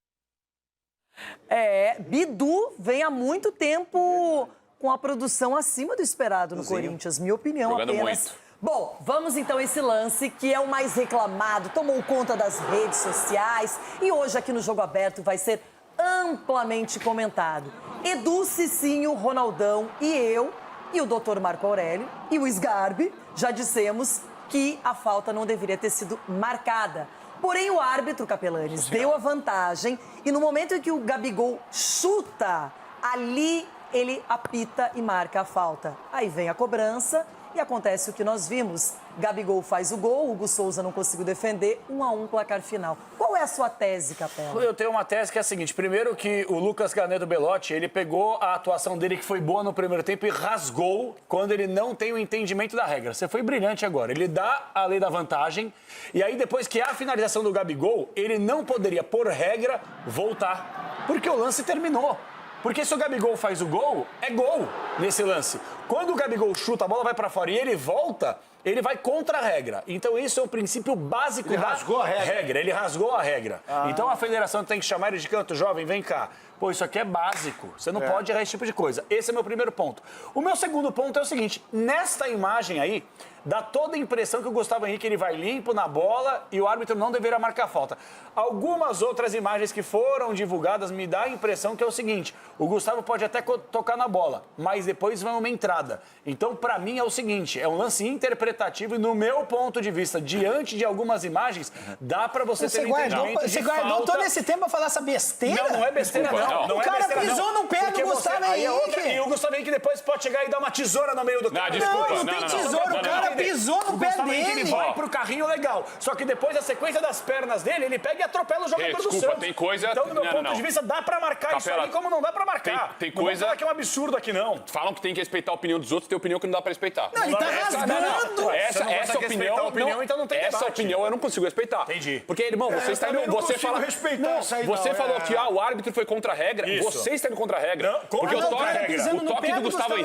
Bidu vem há muito tempo com a produção acima do esperado no Corinthians, minha opinião jogando apenas. Muito. Bom, vamos então a esse lance que é o mais reclamado, tomou conta das redes sociais e hoje aqui no Jogo Aberto vai ser amplamente comentado. Edu, Cicinho, Ronaldão e eu, e o Dr. Marco Aurélio e o Sgarbi já dissemos que a falta não deveria ter sido marcada. Porém, o árbitro Capelanes deu a vantagem e no momento em que o Gabigol chuta, ali ele apita e marca a falta. Aí vem a cobrança e acontece o que nós vimos. Gabigol faz o gol, Hugo Souza não conseguiu defender, 1-1 placar final. Qual é a sua tese, Capela? Eu tenho uma tese que é a seguinte. Primeiro que o Lucas Canedo Belotti, ele pegou a atuação dele que foi boa no primeiro tempo e rasgou quando ele não tem o entendimento da regra. Você foi brilhante agora. Ele dá a lei da vantagem e aí depois que há a finalização do Gabigol, ele não poderia, por regra, voltar. Porque o lance terminou. Porque se o Gabigol faz o gol, é gol nesse lance. Quando o Gabigol chuta, a bola vai pra fora e ele volta, ele vai contra a regra. Então isso é o princípio básico da rasgou a regra. Ele rasgou a regra. Então a federação tem que chamar ele de canto, jovem, vem cá. Pô, isso aqui é básico. Você não pode errar esse tipo de coisa. Esse é meu primeiro ponto. O meu segundo ponto é o seguinte. Nesta imagem aí, dá toda a impressão que o Gustavo Henrique ele vai limpo na bola e o árbitro não deverá marcar falta. Algumas outras imagens que foram divulgadas me dá a impressão que é o seguinte. O Gustavo pode até tocar na bola, mas depois vai uma entrada. Então, pra mim, é o seguinte. É um lance interpretativo e, no meu ponto de vista, diante de algumas imagens, dá pra você ter um entendimento de Você guardou falta. todo esse tempo pra falar essa besteira? Não é besteira, não. Não O é cara besteira, pisou não. no pé Porque do Gustavo aí é outra, Henrique. e o Gustavo Henrique depois pode chegar e dar uma tesoura no meio do cara. Não tem tesoura, o cara pisou no pé Gustavo Henrique, dele. ele vai pro carrinho legal. Só que depois, a sequência das pernas dele, ele pega e atropela o jogador do Santos. tem coisa... Então, do meu ponto de vista, dá pra marcar isso aí como não dá pra marcar. Tem Não vamos coisa... falar que é um absurdo aqui, não. Falam que tem que respeitar a opinião dos outros, tem opinião que não dá pra respeitar. Não, ele tá rasgando. Essa opinião, então não tem essa debate. opinião eu não consigo respeitar. Entendi. Porque, irmão, você está indo... Você fala... respeitar isso aí, Você não, falou que o árbitro foi contra a regra. Isso. Você está indo contra a regra. Não, porque não, o toque, cara, pisando o no toque pé do do Gustavo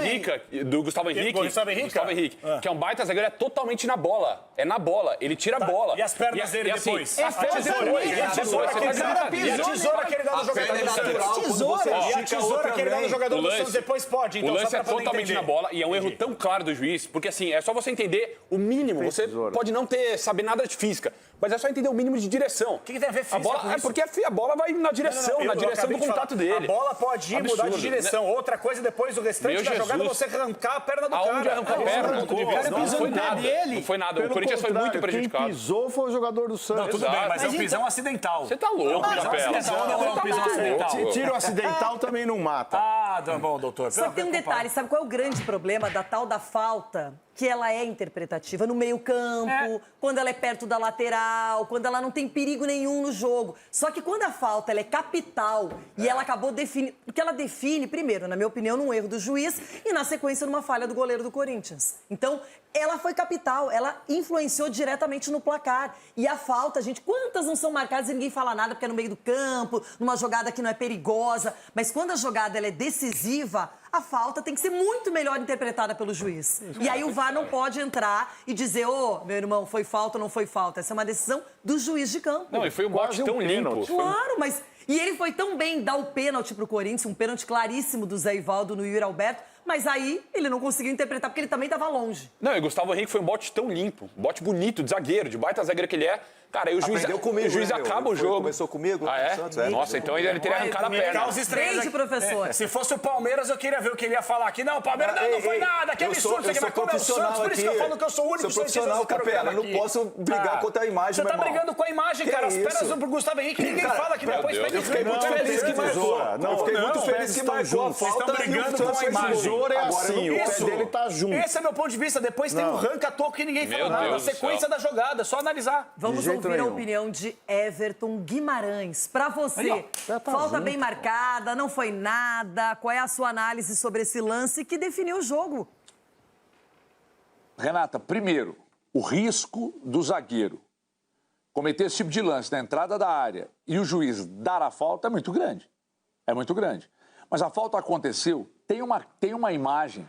Gustavo Henrique, Gustavo Henrique, que é um baita zagueiro, é totalmente na bola. É na bola. Ele tira a bola. E as pernas dele assim, depois? As pernas depois. E a tesoura que ele dá no jogador do Santos? E a tesoura que ele dá no jogador do Santos depois pode, então, o lance só é pra poder totalmente entender. na bola e é um erro tão claro do juiz, porque assim, é só você entender o mínimo. Você pode não saber nada de física, mas é só entender o mínimo de direção. O que tem a ver física com É isso? porque a bola vai na direção, na direção do contato dele. A bola pode ir, mudar de direção. Outra coisa, depois o restante da jogada, você arrancar a perna do cara. Aonde arrancou a perna? Não foi nada. Não foi nada. O Corinthians foi muito prejudicado. Quem pisou foi o jogador do Santos. Não, tudo bem, mas é um pisão acidental. Você tá louco, Capela. Não é um pisão acidental. Tiro acidental também não mata. Ah, tá bom, doutor. Só que tem um detalhe, sabe qual é o grande problema da tal da falta? Que ela é interpretativa no meio-campo, quando ela é perto da lateral. lateral, quando ela não tem perigo nenhum no jogo. Só que quando a falta ela é capital e ela acabou definindo... Porque ela define, primeiro, na minha opinião, num erro do juiz e, na sequência, numa falha do goleiro do Corinthians. Então, ela foi capital, ela influenciou diretamente no placar. E a falta, gente, quantas não são marcadas e ninguém fala nada porque é no meio do campo, numa jogada que não é perigosa. Mas quando a jogada ela é decisiva, a falta tem que ser muito melhor interpretada pelo juiz. E aí o VAR não pode entrar e dizer, meu irmão, foi falta ou não foi falta. Essa é uma decisão do juiz de campo. Não, e foi um bote tão limpo. Claro, mas... E ele foi tão bem dar o pênalti pro Corinthians, um pênalti claríssimo do Zé Ivaldo no Yuri Alberto, mas aí ele não conseguiu interpretar porque ele também estava longe. Não, e Gustavo Henrique foi um bote tão limpo, um bote bonito, de zagueiro, de baita zagueiro que ele é. Cara, aí o juiz acaba o jogo. Começou comigo. Ah, é? Santos, Nossa, então ele teria arrancado a perna. Desde, professor. Se fosse o Palmeiras, eu queria ver o que ele ia falar aqui. Não, o Palmeiras não foi nada, que absurdo. Você vai comer o Santos, por isso que eu falo que eu sou o único profissional, Capela. Eu não posso brigar contra a imagem, Você tá brigando com a imagem, cara. As pernas pro Gustavo Henrique, ninguém fala que depois... Eu fiquei muito feliz que marcou. Eu fiquei muito feliz que marcou a falta. Vocês estão brigando com a imagem. É assim, o pé dele tá junto. Esse é meu ponto de vista. Depois tem o ranca-toco que ninguém fala nada. A sequência da jogada, só analisar. Vamos ouvir a opinião de Everton Guimarães. Pra você, falta bem marcada, não foi nada. Qual é a sua análise sobre esse lance que definiu o jogo? Renata, primeiro, o risco do zagueiro cometer esse tipo de lance na entrada da área e o juiz dar a falta é muito grande. É muito grande. Mas a falta aconteceu, tem uma imagem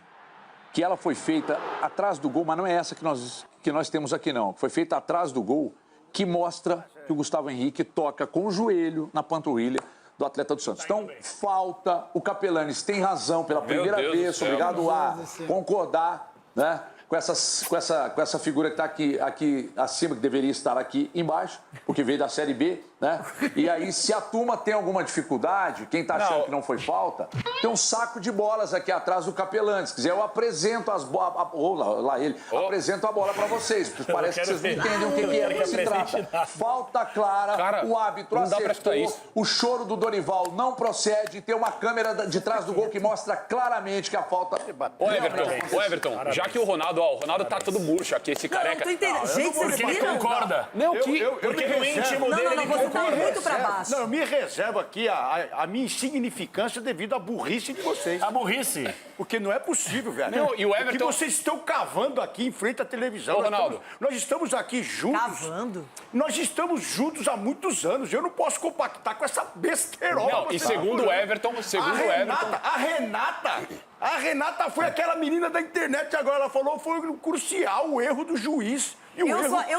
que ela foi feita atrás do gol, mas não é essa que nós temos aqui não. Foi feita atrás do gol, que mostra que o Gustavo Henrique toca com o joelho na panturrilha do atleta do Santos. Então, falta, o Capelanes tem razão pela primeira vez, obrigado a concordar, né, com essa figura que está aqui acima, que deveria estar aqui embaixo, porque veio da Série B, né? E aí, se a turma tem alguma dificuldade, quem está achando que não foi falta, tem um saco de bolas aqui atrás do Capelanes. Se quiser, eu apresento as bolas. Apresento a bola para vocês, porque parece que vocês não entendem o que se trata. Falta clara, cara, o árbitro acertou, o choro do Dorival não procede, tem uma câmera de trás do gol que mostra claramente que a falta... Ô, Everton, já que o Ronaldo tá todo murcho aqui, esse careca. Não tô entendendo. Gente, vocês viram? Concorda. Não, porque no íntimo dele ele você tá muito pra baixo. Não, eu me reservo aqui a minha insignificância devido à burrice de vocês. A burrice? Porque não é possível, velho. Não, e o Everton... O que vocês estão cavando aqui em frente à televisão. Ô, Ronaldo. Nós estamos aqui juntos. Cavando? Nós estamos juntos há muitos anos. Eu não posso compactar com essa besteirol. Não, e segundo o Everton... A Renata foi aquela menina da internet agora. Ela falou foi crucial o erro do juiz. Eu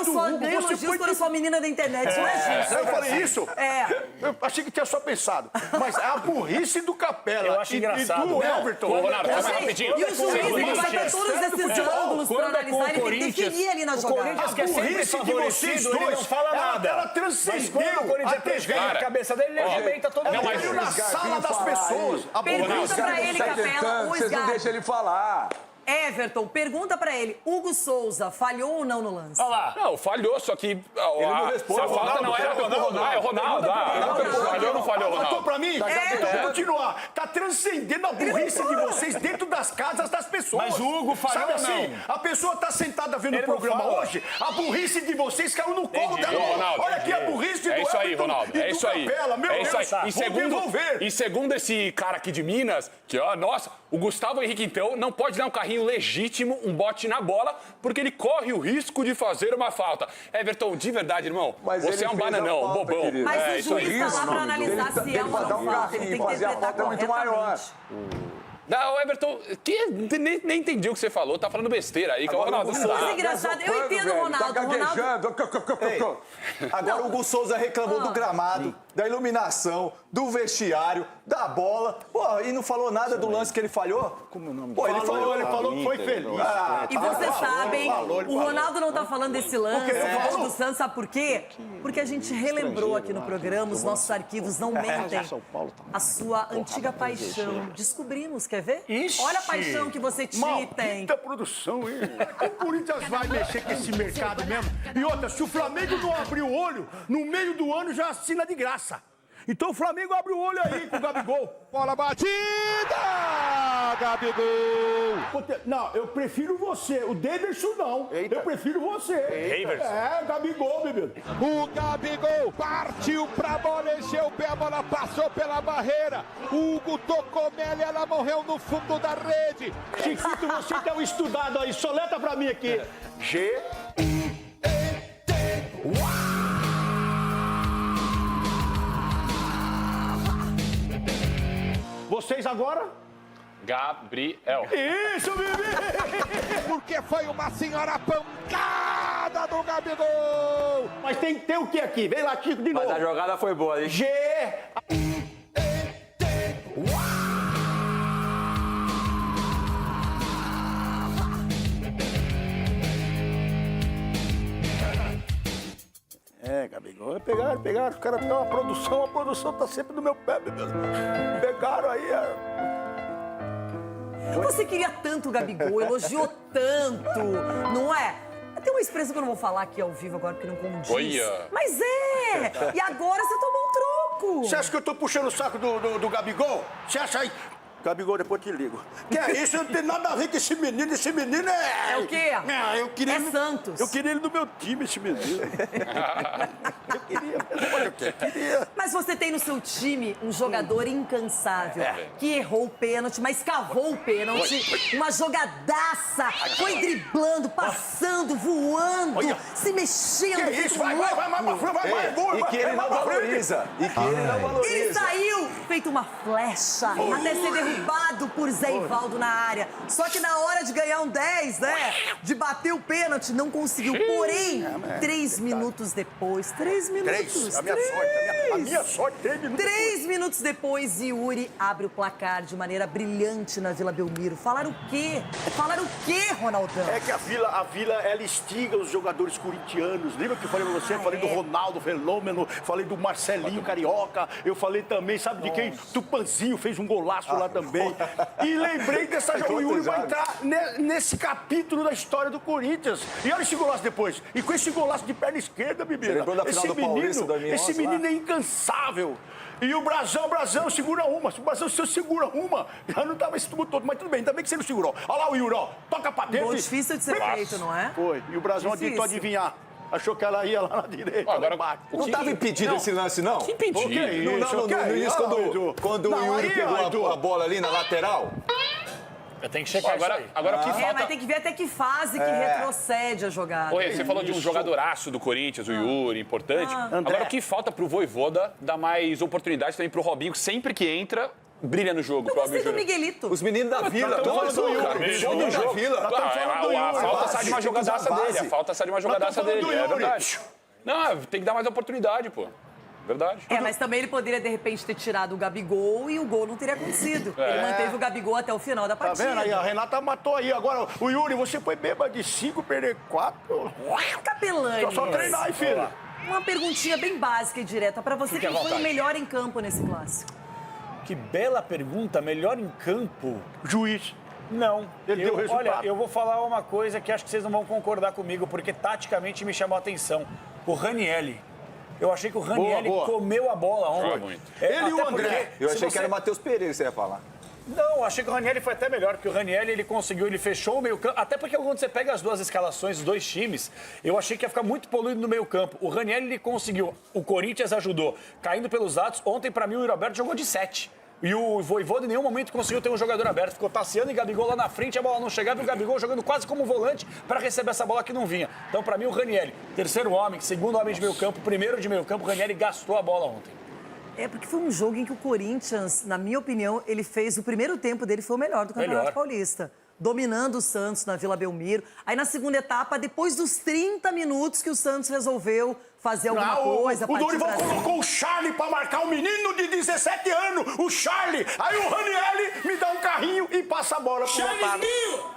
só ganho elogios quando eu sou menina da internet, não é isso? Eu falei isso? É. Eu achei que tinha só pensado. Mas é a burrice do Capela. Eu acho engraçado. E do Everton. Ô, Ronaldo, calma rapidinho. E o juiz vai ter todos esses ângulos pra analisar, ele tem que definir ali na jogada. O Corinthians quer sempre favorecido, ele não fala nada. Ela transcendeu. Mas quando o Corinthians prejudicado na cabeça dele, ele arrebenta todo mundo. Ele na sala das pessoas. Pergunta pra ele, Capela, vocês não deixam ele falar. Everton, pergunta pra ele, Hugo Souza falhou ou não no lance? Olha lá. Não, falhou, só que ele não responde. A falta não era pro Ronaldo. É o Ronaldo. Falhou ou não falhou, Ronaldo? Faltou pra mim? Eu vou continuar. Tá transcendendo a burrice de vocês dentro das casas das pessoas. Mas o Hugo falhou ou assim, não? A pessoa tá sentada vendo o programa hoje, a burrice de vocês caiu no colo dela. Olha aqui a burrice do É isso aí, Ronaldo. É isso aí. É isso aí. E segundo esse cara aqui de Minas, que, ó, nossa, o Gustavo Henrique, então, não pode dar um carrinho legítimo, um bote na bola, porque ele corre o risco de fazer uma falta. Everton, de verdade, irmão, você é um bananão, um bobão. Querido. Mas o juiz tá lá pra analisar se é uma ou não falta. Ele tem que interpretar corretamente. Não, Everton, nem entendi o que você falou, tá falando besteira aí, que o Ronaldo não dá. Mas é engraçado, eu entendo o Ronaldo. Tá gaguejando. Agora o Hugo Souza reclamou do gramado, da iluminação, do vestiário, da bola. Pô, e não falou nada do lance que ele falhou? Como o nome? Pô, ele falou que foi feliz. E vocês sabem, o Ronaldo não tá falando desse lance, do Santos, sabe por quê? Porque a gente relembrou aqui no programa, os nossos arquivos não mentem, a sua antiga paixão. Descobrimos, quer ver? Ixi, olha a paixão que você tem. Maldita produção, hein? O Corinthians vai mexer com esse mercado mesmo. E outra, se o Flamengo não abrir o olho, no meio do ano já assina de graça. Então o Flamengo abre o olho aí com o Gabigol. Bola batida! Gabigol! Não, eu prefiro você. O Davidson não. Eita. Eu prefiro você. Davidson. É, Gabigol, bebê. O Gabigol partiu pra bola, encheu o pé, a bola passou pela barreira. O Hugo tocou nela e ela morreu no fundo da rede. Chiquito, você tá um estudado aí. Soleta pra mim aqui. G-U-E-T. Vocês agora? Gabriel. Isso, bebê! Porque foi uma senhora pancada do Gabigol! Mas tem que ter o que aqui? Vem lá, Chico, de novo. Mas a jogada foi boa, hein? É, Gabigol, pegaram. Os caras têm uma produção, a produção tá sempre no meu pé, bebê. Pegaram aí, Você queria tanto o Gabigol, elogiou tanto, não é? Tem uma expressão que eu não vou falar aqui ao vivo agora, porque não condiz. Olha. Mas é! E agora você tomou um troco. Você acha que eu tô puxando o saco do Gabigol? Você acha aí? Gabigol, depois eu te ligo. Que é isso? Não tem nada a ver com esse menino. Esse menino é... É o quê? Eu queria É Santos. Eu queria ele no meu time, esse menino. Eu queria. Mas você tem no seu time um jogador incansável, que errou o pênalti, mas cavou o pênalti. Uma jogadaça. Foi driblando, passando, voando, se mexendo. Que isso? Vai pra frente, E que ele não valoriza. Ele saiu feito uma flecha, até ser derrubado por Zé Ivaldo na área. Só que na hora de ganhar um 10, né? De bater o pênalti, não conseguiu. Porém, 3 minutos depois. 3 minutos. A minha sorte, 3 minutos. 3 minutos depois, Yuri abre o placar de maneira brilhante na Vila Belmiro. Falaram o quê? Falaram o quê, Ronaldão? É que a Vila, ela instiga os jogadores corintianos. Lembra que eu falei pra você? Falei do Ronaldo Fenômeno, falei do Marcelinho Carioca, eu falei também, sabe de quem? Tupanzinho fez um golaço lá também. E lembrei dessa... O Yuri vai entrar nesse capítulo da história do Corinthians. E olha esse golaço depois. E com esse golaço de perna esquerda, bebê. Lembrou da final do Paulista, 2011, esse menino é incansável. E o Brasão segura uma. Se o Brasão segura uma, já não tava esse tubo todo. Mas tudo bem, ainda bem que você não segurou. Olha lá o Yuri, ó. Toca pra dentro. Gol difícil de ser feito, não é? Foi. E o Brasão tentou adivinhar. Achou que ela ia lá na direita. Agora, não estava impedido esse lance, não? Que impedido? Que isso? No início, quando o Yuri pegou a bola ali na lateral. Eu tenho que checar agora o que falta... mas tem que ver até que fase que retrocede a jogada. Oi, você falou de um jogadoraço do Corinthians, o Yuri, importante. Agora, o que falta pro Vojvoda dar mais oportunidades também pro Robinho, sempre que entra... Brilha no jogo. Eu gostei do Miguelito. Os meninos da Vila. Estão falando do Yuri. Show da Vila. A falta sai de uma jogadaça dele. A falta sai de uma jogadaça dele. É verdade. Não, tem que dar mais oportunidade, pô. Verdade. Mas também ele poderia, de repente, ter tirado o Gabigol e o gol não teria acontecido. Ele manteve o Gabigol até o final da partida. Tá vendo aí? A Renata matou aí. Agora, o Yuri, você foi bêbado de 5, perder 4. Capelani. Só treinar aí, filho. Uma perguntinha bem básica e direta pra você. Quem foi o melhor em campo nesse clássico? Que bela pergunta, melhor em campo? Juiz. Não. Ele deu resultado. Olha, eu vou falar uma coisa que acho que vocês não vão concordar comigo, porque taticamente me chamou a atenção. O Ranielli. Eu achei que o Ranielli comeu a bola ontem. Ele e o André. Eu achei que era o Matheus Pereira que você ia falar. Não, achei que o Ranielli foi até melhor, porque o Ranielli ele fechou o meio campo. Até porque quando você pega as duas escalações, os dois times, eu achei que ia ficar muito poluído no meio campo. O Ranielli ele conseguiu, o Corinthians ajudou, caindo pelos lados. Ontem, pra mim, o Yuri Alberto jogou de 7. E o Vojvoda em nenhum momento conseguiu ter um jogador aberto. Ficou Tassiano e Gabigol lá na frente, a bola não chegava e o Gabigol jogando quase como volante para receber essa bola que não vinha. Então, pra mim, o Ranielli, terceiro homem, segundo homem de meio campo, primeiro de meio campo, o Ranielli gastou a bola ontem. Porque foi um jogo em que o Corinthians, na minha opinião, ele fez o primeiro tempo dele foi o melhor do Campeonato Paulista. Dominando o Santos na Vila Belmiro. Aí na segunda etapa, depois dos 30 minutos que o Santos resolveu fazer alguma coisa. O Dorival colocou o Charlie pra marcar um menino de 17 anos. O Charlie. Aí o Ranielli me dá um carrinho e passa a bola pro Otávio.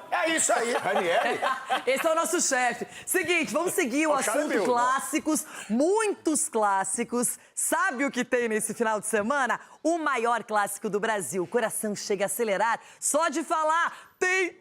É isso aí. Ranielli? Esse é o nosso chefe. Seguinte, vamos seguir o assunto clássicos. Muitos clássicos. Sabe o que tem nesse final de semana? O maior clássico do Brasil. O coração chega a acelerar só de falar. Tem...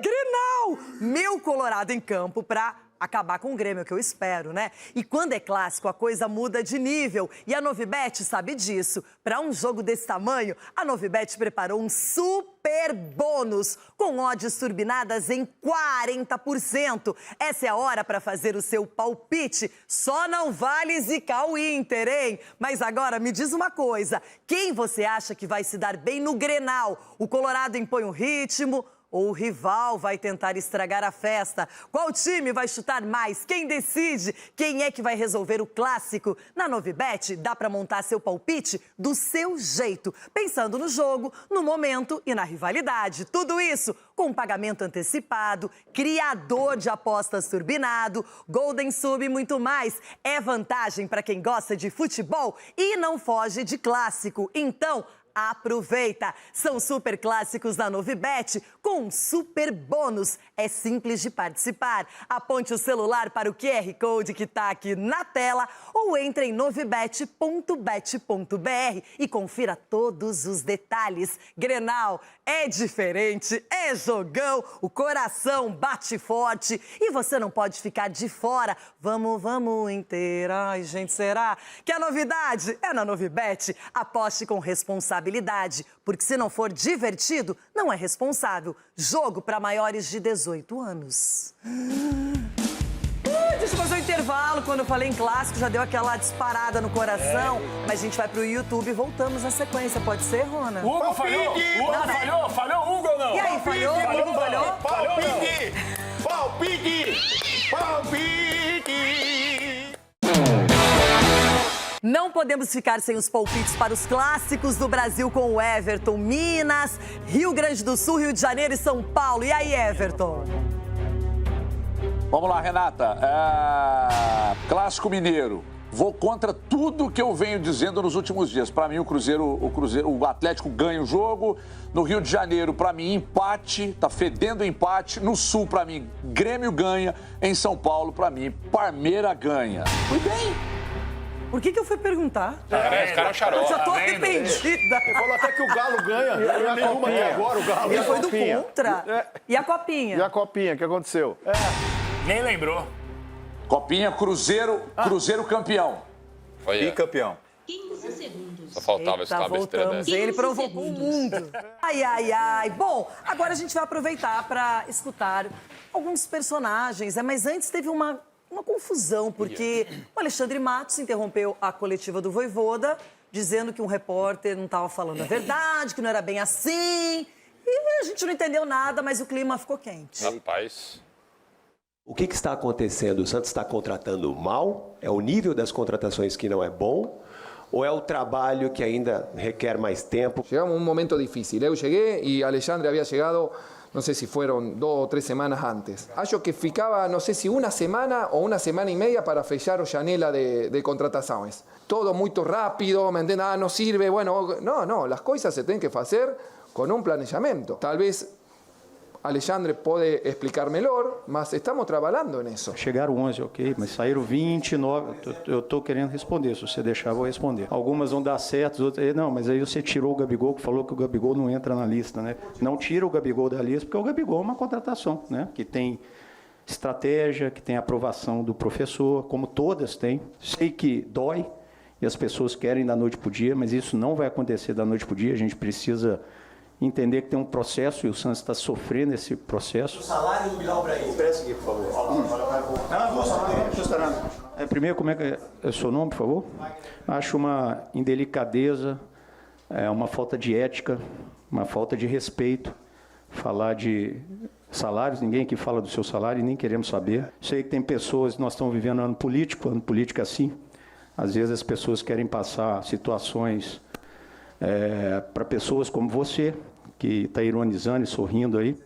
Grenal! Meu Colorado em campo pra acabar com o Grêmio, que eu espero, né? E quando é clássico, a coisa muda de nível. E a Novibet sabe disso. Para um jogo desse tamanho, a Novibet preparou um super bônus com odds turbinadas em 40%. Essa é a hora para fazer o seu palpite. Só não vale zicar o Inter, hein? Mas agora me diz uma coisa. Quem você acha que vai se dar bem no Grenal? O Colorado impõe o ritmo ou o rival vai tentar estragar a festa? Qual time vai chutar mais? Quem decide? Quem é que vai resolver o clássico? Na Novibet, dá para montar seu palpite do seu jeito, pensando no jogo, no momento e na rivalidade. Tudo isso com pagamento antecipado, criador de apostas turbinado, Golden Sub e muito mais. É vantagem para quem gosta de futebol e não foge de clássico. Então, aproveita! São super clássicos da Novibet com um super bônus. É simples de participar. Aponte o celular para o QR Code que está aqui na tela ou entre em novibet.bet.br e confira todos os detalhes. Grenal é diferente, é jogão, o coração bate forte e você não pode ficar de fora. Vamos Inter. Ai, gente, será que a novidade é na Novibet? Aposte com responsabilidade, porque se não for divertido, não é responsável. Jogo para maiores de 18 anos. Deixa eu fazer um intervalo. Quando eu falei em clássico, já deu aquela disparada no coração. Mas a gente vai pro YouTube e voltamos na sequência. Pode ser, Rona? Hugo falhou? Falhou o Hugo ou não? E aí, falhou? Hugo falhou? Palpite! Não podemos ficar sem os palpites para os clássicos do Brasil com o Everton. Minas, Rio Grande do Sul, Rio de Janeiro e São Paulo. E aí, Everton? Vamos lá, Renata. Clássico Mineiro. Vou contra tudo que eu venho dizendo nos últimos dias. Para mim, o Atlético ganha o jogo. No Rio de Janeiro, para mim, empate. Tá fedendo empate. No Sul, para mim, Grêmio ganha. Em São Paulo, para mim, Parmeira ganha. Fui bem. Por que eu fui perguntar? Esse cara é um xarope. Eu já tô arrependida. Ele falou até que o Galo ganha. Nenhuma até agora, o Galo. Ele foi do contra. E a copinha? E a copinha, o que aconteceu? Nem lembrou. Copinha, Cruzeiro campeão. Bicampeão. 15 segundos. Só faltava esse uma besteira dessa. Ele provocou o mundo. Ai. Bom, agora a gente vai aproveitar para escutar alguns personagens. Mas antes teve uma confusão, porque o Alexandre Matos interrompeu a coletiva do Vojvoda, dizendo que um repórter não estava falando a verdade, que não era bem assim. E a gente não entendeu nada, mas o clima ficou quente. Rapaz. O que está acontecendo? O Santos está contratando mal? É o nível das contratações que não é bom? Ou é o trabalho que ainda requer mais tempo? Llegamos a un momento difícil. Eu llegué y Alexandre había llegado, no sé si fueron 2 o 3 semanas antes. Acho que ficaba, no sé si una semana o una semana y media para fechar la janela de contrataciones. Todo muy rápido, ¿me entiendes? No sirve, bueno, no, las cosas se tienen que hacer con un planejamiento. Tal vez Alexandre pode explicar melhor, mas estamos trabalhando nisso. Chegaram 11, ok, mas saíram 29. Eu estou querendo responder, se você deixar, eu vou responder. Algumas vão dar certo, outras... Não, mas aí você tirou o Gabigol, que falou que o Gabigol não entra na lista, né? Não tira o Gabigol da lista, porque o Gabigol é uma contratação, né? Que tem estratégia, que tem aprovação do professor, como todas têm. Sei que dói e as pessoas querem da noite para o dia, mas isso não vai acontecer da noite para o dia. A gente precisa entender que tem um processo e o Santos está sofrendo esse processo. O salário do Bilal Brahim. Presta aqui, por favor. Primeiro, como é que é o seu nome, por favor? Acho uma indelicadeza, uma falta de ética, uma falta de respeito. Falar de salários, ninguém aqui fala do seu salário e nem queremos saber. Sei que tem pessoas, nós estamos vivendo ano político é assim. Às vezes as pessoas querem passar situações para pessoas como você, que está ironizando e sorrindo aí.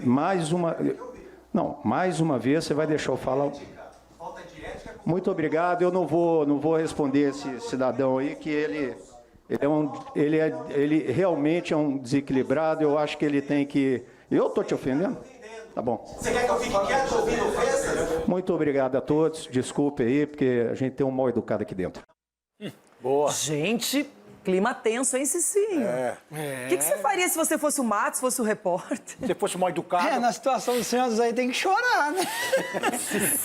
Mais uma vez você vai deixar eu falar. Muito obrigado. Eu não vou responder esse cidadão aí, que ele realmente é um desequilibrado. Eu acho que ele tem que... Eu estou te ofendendo? Tá bom. Você quer que eu fique quieto ouvindo ofensas? Muito obrigado a todos. Desculpe aí, porque a gente tem um mal educado aqui dentro. Boa. Gente, Clima tenso, hein, Cicinho? O que você faria se você fosse o Matos, fosse o repórter? Se fosse mal educado. Na situação do Santos aí tem que chorar, né?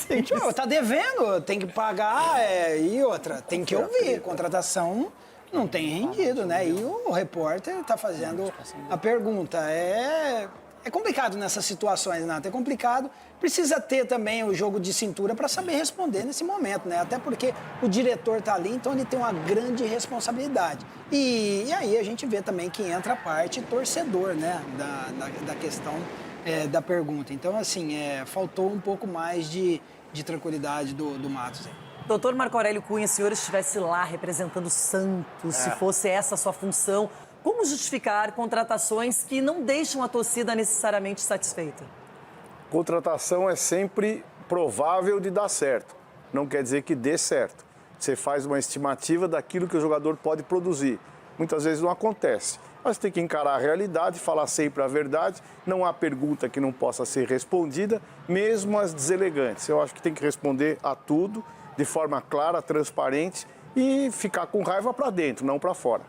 Tem que chorar. Tá devendo, tem que pagar e outra, tem que ouvir. Contratação não tem rendido, né? E o repórter tá fazendo a pergunta. É complicado nessas situações, Nath, é complicado. Precisa ter também o jogo de cintura para saber responder nesse momento, né? Até porque o diretor tá ali, então ele tem uma grande responsabilidade. E aí a gente vê também que entra a parte torcedor, né? Da questão da pergunta. Então, assim, faltou um pouco mais de tranquilidade do Matos aí. Doutor Marco Aurélio Cunha, se o senhor estivesse lá representando o Santos, se fosse essa a sua função, como justificar contratações que não deixam a torcida necessariamente satisfeita? Contratação é sempre provável de dar certo. Não quer dizer que dê certo. Você faz uma estimativa daquilo que o jogador pode produzir. Muitas vezes não acontece. Mas tem que encarar a realidade, falar sempre a verdade. Não há pergunta que não possa ser respondida, mesmo as deselegantes. Eu acho que tem que responder a tudo de forma clara, transparente e ficar com raiva para dentro, não para fora.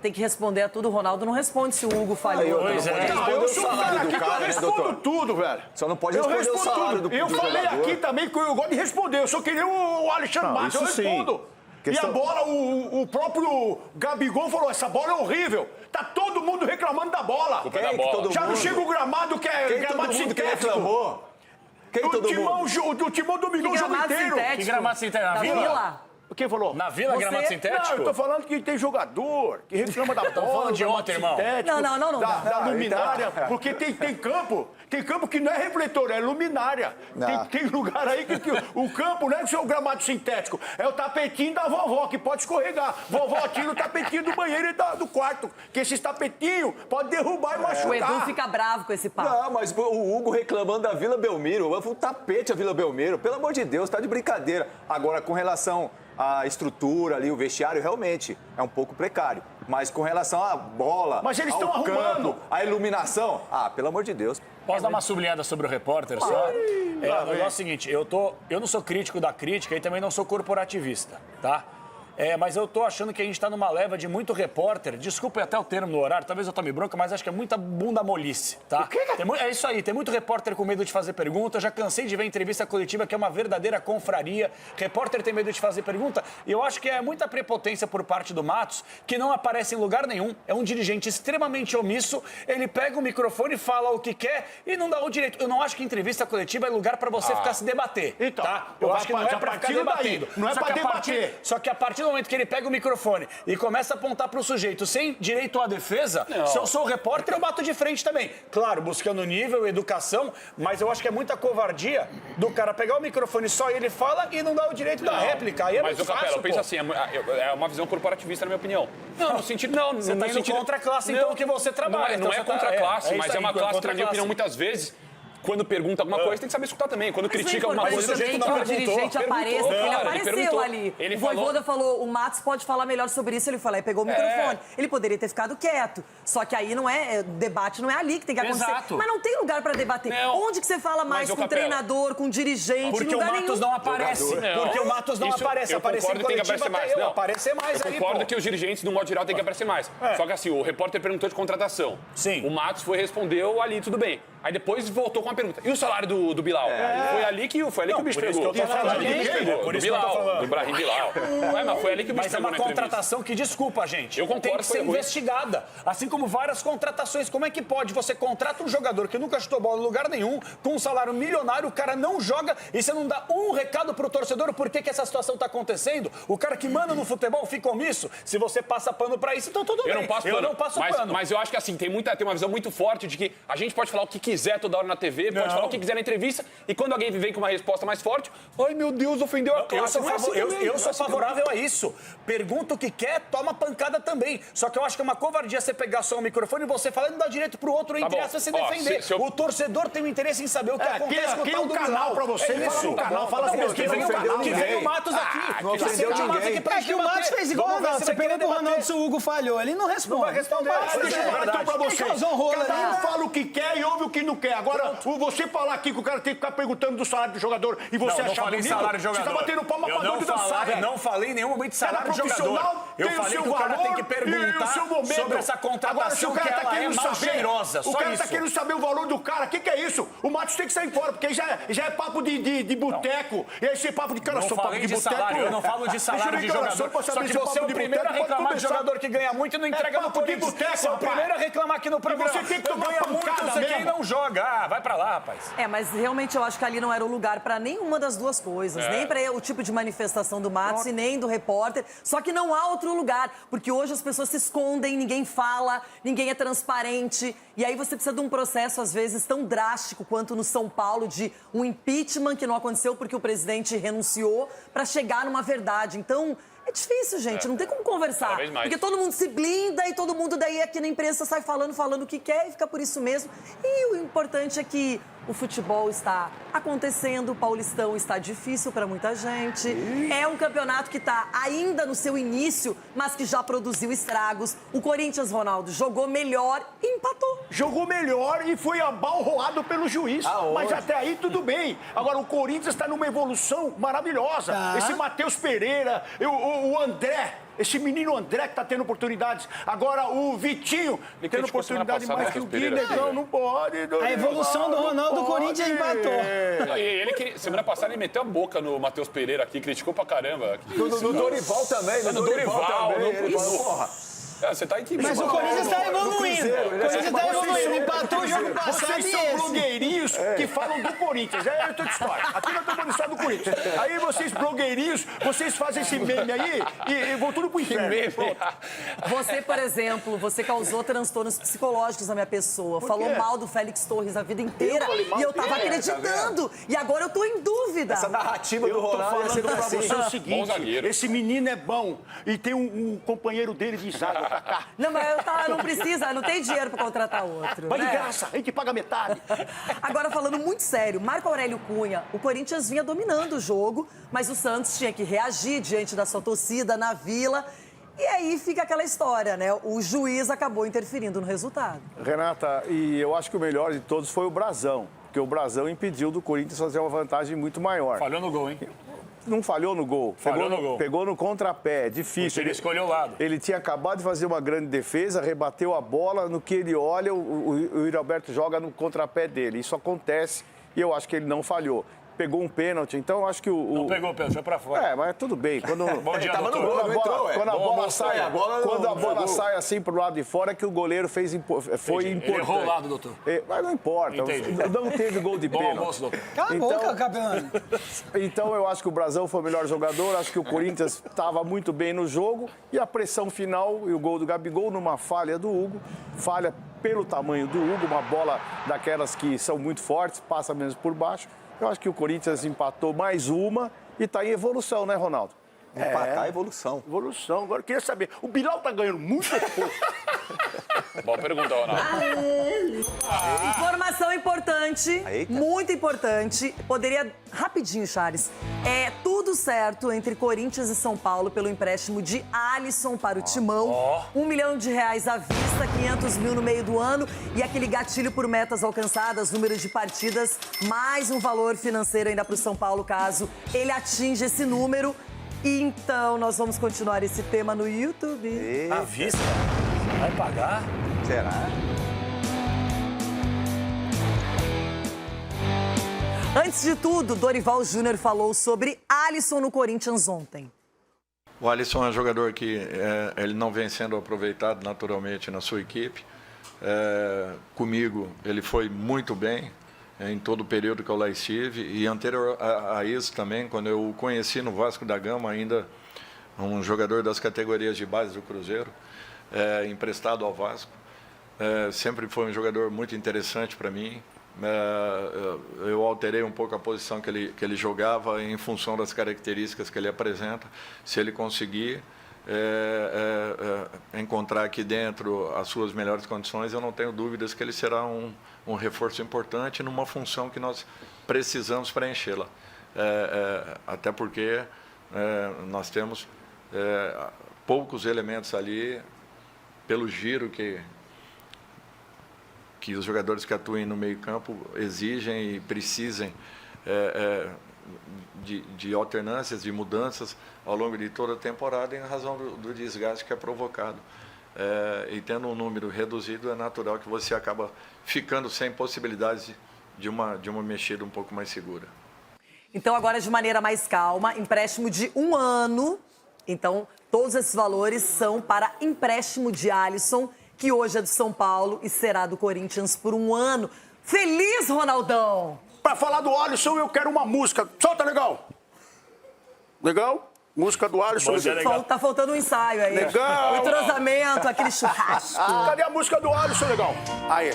Tem que responder a tudo. O Ronaldo não responde se o Hugo falhou. Eu sou um cara aqui que eu respondo tudo, velho. Só não pode responder o salário do Eu falei aqui também que eu gosto de responder. Eu só queria o Alexandre Matos, eu respondo. E a bola, o próprio Gabigol falou, essa bola é horrível. Tá todo mundo reclamando da bola. Já não chega o gramado que é gramado sintético. O Timão dominou o jogo inteiro. Que gramado sintético? Na Vila? Quem falou? Na Vila, gramado sintético? Não, eu tô falando que tem jogador que reclama da bola. Tô falando de ontem, irmão. Não. Da luminária. Porque tem campo que não é refletor, é luminária. Tem lugar aí que o campo não é o gramado sintético, é o tapetinho da vovó, que pode escorregar. Vovó tira o tapetinho do banheiro e do quarto, que esses tapetinhos podem derrubar e machucar. O Edu fica bravo com esse papo. Não, mas o Hugo reclamando da Vila Belmiro, o tapete a Vila Belmiro, pelo amor de Deus, tá de brincadeira. Agora, com relação à estrutura ali, o vestiário, realmente é um pouco precário. Mas com relação à bola, mas eles estão arrumando a iluminação, pelo amor de Deus. Posso dar uma sublinhada sobre o repórter só? O negócio é o seguinte, eu não sou crítico da crítica e também não sou corporativista, tá? Mas eu tô achando que a gente tá numa leva de muito repórter, desculpe até o termo no horário, talvez eu tome bronca, mas acho que é muita bunda molice, tá? É isso aí, tem muito repórter com medo de fazer pergunta, eu já cansei de ver entrevista coletiva que é uma verdadeira confraria, repórter tem medo de fazer pergunta, e eu acho que é muita prepotência por parte do Matos, que não aparece em lugar nenhum, é um dirigente extremamente omisso, ele pega o microfone, fala o que quer e não dá o direito. Eu não acho que entrevista coletiva é lugar pra você ficar se debater, tá? Eu acho que não é pra ficar debatendo. Não é pra debater. Só que a partir do momento que ele pega o microfone e começa a apontar pro sujeito sem direito à defesa, se eu sou o repórter, eu bato de frente também. Claro, buscando nível, educação, mas eu acho que é muita covardia do cara pegar o microfone só ele fala e não dá o direito da réplica. Aí é mas, muito fácil, Capela, eu penso assim, é uma visão corporativista, na minha opinião. Não, no sentido... Não, você tá indo contra a classe, então, que você trabalha. Não é contra a classe, mas é uma classe, na minha opinião, muitas vezes... Quando pergunta alguma coisa, tem que saber escutar também. Quando critica alguma coisa, tem que o dirigente apareça, porque ele apareceu ali. O Vojvoda falou, o Matos pode falar melhor sobre isso, ele falou, aí pegou o microfone. Ele poderia ter ficado quieto. Só que aí não é, debate não é ali que tem que acontecer. Exato. Mas não tem lugar pra debater. Onde que você fala mais com o treinador, com o dirigente? Porque o Matos não aparece. Porque o Matos não aparece. Aparecer em coletiva até eu aparecer mais aí, Eu concordo que os dirigentes, no modo geral, tem que aparecer mais. Só que assim, o repórter perguntou de contratação. Sim. O Matos respondeu ali, tudo bem. Aí depois voltou com a pergunta. E o salário do Bilal? Foi ali que o bicho pegou. Por isso que eu tô falando. Do Brahim Bilal. Mas foi ali que o bicho pegou. Mas é uma contratação que, desculpa, gente, eu concordo, tem que ser investigada. Assim como várias contratações. Como é que pode? Você contrata um jogador que nunca chutou bola em lugar nenhum, com um salário milionário, o cara não joga e você não dá um recado pro torcedor por que essa situação tá acontecendo? O cara que manda no futebol fica omisso. Se você passa pano pra isso, então tudo bem. Eu não passo pano. Mas eu acho que assim, tem uma visão muito forte de que a gente pode falar o que quiser toda hora na TV, pode falar o que quiser na entrevista, e quando alguém vem com uma resposta mais forte, ai meu Deus, ofendeu a classe. Eu sou favorável a isso. Pergunta o que quer, toma pancada também. Só que eu acho que é uma covardia você pegar só o microfone e você falar e não dá direito pro outro, entre aspas, se defender. O torcedor tem um interesse em saber o que acontece no tal do canal pra você, isso. Fala assim, que vem o Matos aqui. Não ofendeu ninguém. É que o Matos fez igual o Ronaldo. Você pergunta pro Ronaldo se o Hugo falhou, ele não responde. Não vai responder. Deixa eu falar pra você. Cada um fala o que quer e ouve o que que não quer. Agora, você falar aqui que o cara tem que ficar perguntando do salário do jogador e você achar bonito, salário do jogador. você tá batendo palma pra doido da saia. Eu não falei em nenhum momento de salário do jogador. Eu falei que o cara tem que perguntar sobre essa contratação que ela é mal cheirosa. O cara tá querendo saber o valor do cara. O que é isso? O Matos tem que sair fora, porque já é papo de boteco. E aí esse papo de cara só papo de boteco. Eu não falo de salário de jogador. Só que você é o primeiro a reclamar de jogador que ganha muito e não entrega no Corinthians. Você é o primeiro a reclamar aqui no programa. Você tem que tomar muito, você quem não joga. Ah, vai pra lá, rapaz. Mas realmente eu acho que ali não era o lugar para nenhuma das duas coisas. Nem para o tipo de manifestação do Matos e nem do repórter. Só que não há outro lugar, porque hoje as pessoas se escondem, ninguém fala, ninguém é transparente. E aí você precisa de um processo, às vezes, tão drástico quanto no São Paulo, de um impeachment que não aconteceu porque o presidente renunciou, para chegar numa verdade. Então, é difícil, gente. Não tem como conversar. Porque todo mundo se blinda e todo mundo daí aqui na imprensa sai falando o que quer e fica por isso mesmo. E o importante é que o futebol está acontecendo, o Paulistão está difícil para muita gente. É um campeonato que está ainda no seu início, mas que já produziu estragos. O Corinthians, Ronaldo, jogou melhor e empatou. Jogou melhor e foi abalroado pelo juiz. Mas até aí tudo bem. Agora, o Corinthians está numa evolução maravilhosa. Esse Matheus Pereira, o André... Esse menino André que tá tendo oportunidades. Agora o Vitinho tendo oportunidade mais que o Gui, Negão, não pode. A evolução do Ronaldo do Corinthians empatou. Semana passada ele meteu a boca no Matheus Pereira aqui, criticou pra caramba. No Dorival também, no Dorival também. Ele falou, porra. Você tá intimidado. Mas o Corinthians está evoluindo. O Corinthians está evoluindo. Empatou o jogo passado. Vocês são blogueirinhos que falam do Corinthians. É outra história. Aqui nós estamos falando só do Corinthians. Aí vocês, blogueirinhos, vocês fazem esse meme aí e vão tudo pro inferno. Você, por exemplo, você causou transtornos psicológicos na minha pessoa. Falou mal do Félix Torres a vida inteira. E eu tava acreditando. E agora eu tô em dúvida. Essa narrativa do Ronaldo é sempre pra você o seguinte. Esse menino é bom. E tem um companheiro dele de zaga. Não, mas não precisa, não tem dinheiro pra contratar outro. Vai de graça, a gente paga metade. Agora, falando muito sério, Marco Aurélio Cunha, o Corinthians vinha dominando o jogo, mas o Santos tinha que reagir diante da sua torcida na Vila. E aí fica aquela história, né? O juiz acabou interferindo no resultado. Renata, e eu acho que o melhor de todos foi o Brasão, porque o Brasão impediu do Corinthians fazer uma vantagem muito maior. Falhou no gol, hein? Não falhou no gol. Pegou no contrapé, é difícil. Ele escolheu o lado. Ele tinha acabado de fazer uma grande defesa, rebateu a bola, no que ele olha, o Yuri Alberto joga no contrapé dele. Isso acontece e eu acho que ele não falhou. Pegou um pênalti, então eu acho que Não pegou o pênalti, foi pra fora. Mas tudo bem. Quando, Bom dia, tava no gol, não entrou, quando a bola sai assim pro lado de fora, é que o goleiro foi importante. Ele errou o lado, doutor. Mas não importa. Entendi. Não teve gol de pênalti. Bom almoço, doutor. Cala a boca, capitão. Então eu acho que o Brasão foi o melhor jogador, acho que o Corinthians estava muito bem no jogo e a pressão final e o gol do Gabigol numa falha do Hugo, falha pelo tamanho do Hugo, uma bola daquelas que são muito fortes, passa menos por baixo. Eu acho que o Corinthians empatou mais uma e está em evolução, né, Ronaldo? Empatar evolução. Evolução. Agora eu queria saber, o Bilal tá ganhando muito pouco. Boa pergunta, Ronaldo. Informação importante, muito importante. Poderia, rapidinho, Charles. É tudo certo entre Corinthians e São Paulo pelo empréstimo de Alisson para o Timão. R$1 milhão à vista, 500 mil no meio do ano. E aquele gatilho por metas alcançadas, número de partidas, mais um valor financeiro ainda para o São Paulo, caso ele atinja esse número. Então, nós vamos continuar esse tema no YouTube. À vista? Vai pagar? Será? Antes de tudo, Dorival Júnior falou sobre Alisson no Corinthians ontem. O Alisson é um jogador que ele não vem sendo aproveitado naturalmente na sua equipe. Comigo, ele foi muito bem em todo o período que eu lá estive. E anterior a isso também, quando eu o conheci no Vasco da Gama, ainda um jogador das categorias de base do Cruzeiro, emprestado ao Vasco. Sempre foi um jogador muito interessante para mim. Eu alterei um pouco a posição que ele jogava em função das características que ele apresenta. Se ele conseguir encontrar aqui dentro as suas melhores condições, eu não tenho dúvidas que ele será um reforço importante numa função que nós precisamos preenchê-la. Até porque nós temos poucos elementos ali, pelo giro que que os jogadores que atuem no meio-campo exigem e precisem de alternâncias, de mudanças ao longo de toda a temporada em razão do desgaste que é provocado. E tendo um número reduzido, é natural que você acaba ficando sem possibilidades de uma mexida um pouco mais segura. Então, agora, de maneira mais calma, empréstimo de 1 ano. Então, todos esses valores são para empréstimo de Alisson, que hoje é do São Paulo e será do Corinthians por 1 ano. Feliz, Ronaldão! Pra falar do Alisson, eu quero uma música. Solta, legal! Legal? Música do Alisson. Tá faltando um ensaio aí. Legal! O entrosamento, aquele churrasco. Cadê a música do Alisson, legal? Aí.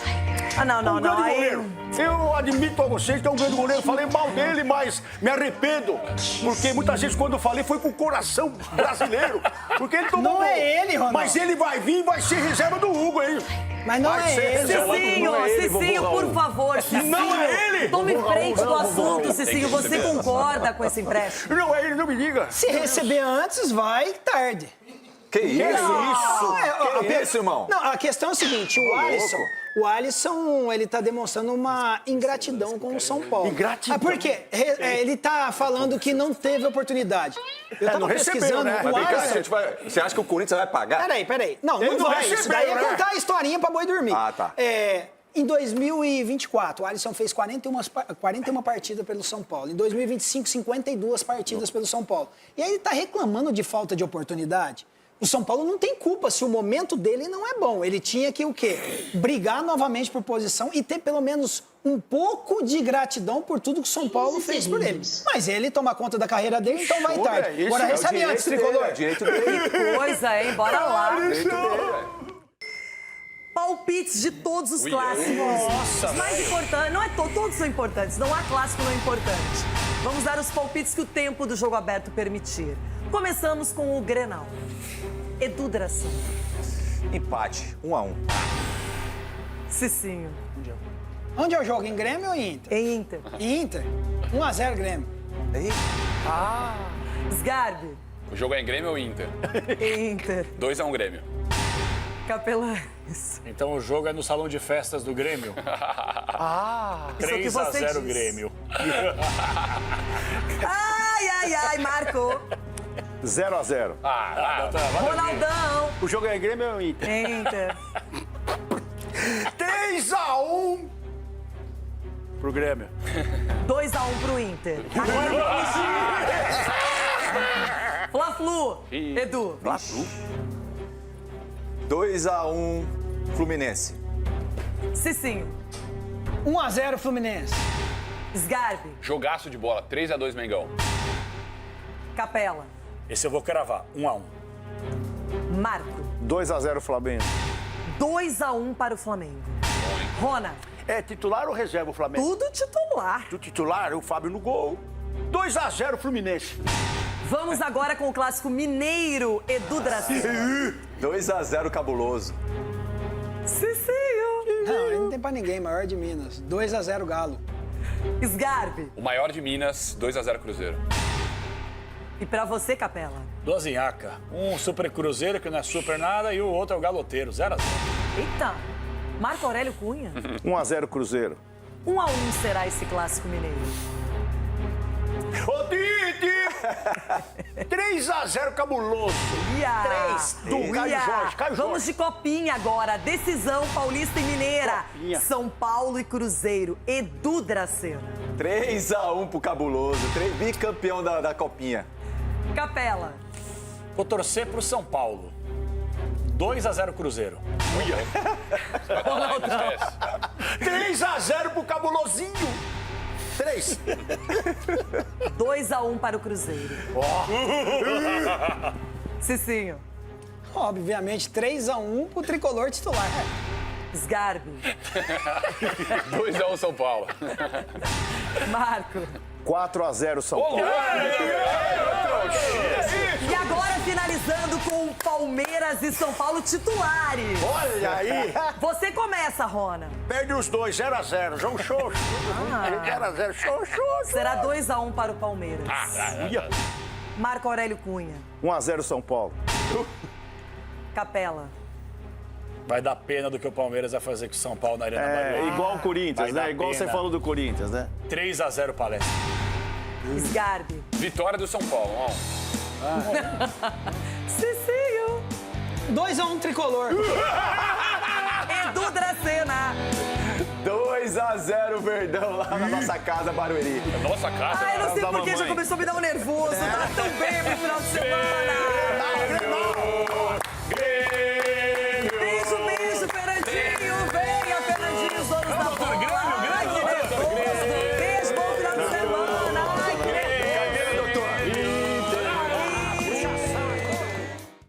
Não. Grande Aí... goleiro. Eu admito a vocês que é um grande goleiro. Falei mal dele, mas me arrependo. Porque muitas vezes quando eu falei foi com o coração brasileiro. Porque ele tomou. Não é ele, Ronaldo. Mas ele vai vir e vai ser reserva do Hugo, hein? Mas não é ele. Cicinho, por favor, Cicinho. Não é ele! Tome frente do assunto, Cicinho. Você concorda com esse empréstimo? Não é ele, não me diga. Se receber antes, vai tarde. Que isso? Que isso, irmão? Não, a questão é o seguinte, o Alisson, ele tá demonstrando uma ingratidão com o São Paulo. Ingratidão? Por quê? Ele tá falando que não teve oportunidade. Eu tava não recebeu, pesquisando, né? o Alisson... Você acha que o Corinthians vai pagar? Peraí. Não Ele vai. recebeu, Isso daí é né? contar a historinha pra boi dormir. Ah, tá. Em 2024, o Alisson fez 41 partidas pelo São Paulo. Em 2025, 52 partidas pelo São Paulo. E aí ele tá reclamando de falta de oportunidade. O São Paulo não tem culpa se o momento dele não é bom. Ele tinha que o quê? Brigar novamente por posição e ter pelo menos um pouco de gratidão por tudo que o São Paulo fez por ele. Mas ele toma conta da carreira dele, então vai tarde. Agora recebe antes, Tricolor. Direito dele. Que coisa, hein? Bora lá. Direito dele. Palpites de todos os clássicos. Nossa, os mais importantes. Não é todos são importantes. Não há clássico não importante. Vamos dar os palpites que o tempo do jogo aberto permitir. Começamos com o Grenal. Edu Dracena. Empate, 1-1. Cicinho. Onde eu jogo? Em Grêmio ou em Inter? Em Inter. Em Inter? 1-0 Grêmio. Sgarbi. O jogo é em Grêmio ou Inter? Em Inter. 2-1 Grêmio. Capelanes. Então o jogo é no salão de festas do Grêmio? Isso que você 3-0 disse. Grêmio. Ai, marcou. 0-0. Ronaldão. O jogo é em Grêmio ou Inter? Em Inter. 3-1 pro Grêmio. 2-1 pro Inter. Fla-Flu. Edu. Fla-Flu. 2-1 Fluminense. Cicinho. 1-0 Fluminense. Sgarbi. Jogaço de bola, 3-2 Mengão. Capela. Esse eu vou cravar, 1-1. Marco. 2-0 Flamengo. 2-1 para o Flamengo. Rona. É titular ou reserva o Flamengo? Tudo titular. Do titular, o Fábio no gol. 2-0 Fluminense. Vamos agora com o clássico mineiro, Edu Dracena. 2-0 Cabuloso. Cicinho. Não, ele não tem pra ninguém, maior de Minas. 2-0 Galo. Sgarbi. O maior de Minas, 2-0 Cruzeiro. E pra você, Capela? Dozinhaca. Um super cruzeiro, que não é super nada, e o outro é o galoteiro, 0-0. Eita. Marco Aurélio Cunha. 1-0 Cruzeiro. 1-1 será esse clássico mineiro. Ô, Tite! 3-0 Cabuloso. 3 do Caio Jorge. Vamos de copinha agora. Decisão paulista e mineira. Copinha. São Paulo e Cruzeiro. Edu Dracena. 3-1 pro Cabuloso. Bicampeão da Copinha. Capela. Vou torcer pro São Paulo. 2-0 Cruzeiro. 3-0 pro Cabulosinho. 3. 2-1 para o Cruzeiro. Cicinho. Obviamente, 3-1 pro tricolor titular. Sgarbi. 2-1 São Paulo. Marco. 4-0 São Paulo. E agora finalizando com Palmeiras e São Paulo titulares. Olha aí. Você começa, Rona. Perde os dois, 0-0. Jogo show. 0-0. Show. Será 2-1 para o Palmeiras. Marco Aurélio Cunha. 1-0 São Paulo. Capela. Vai dar pena do que o Palmeiras vai fazer com o São Paulo na Arena Barueri. Igual o Corinthians, né? Igual você falou do Corinthians, né? 3-0 Palestra. Sgarbi. Vitória do São Paulo, ó. Cicinho. 2-1 tricolor. Edu Dracena. 2-0 Verdão lá na nossa casa, Barueri. Nossa casa? Ai, eu não sei por que já começou a me dar um nervoso. Tá tão bem pro final de semana.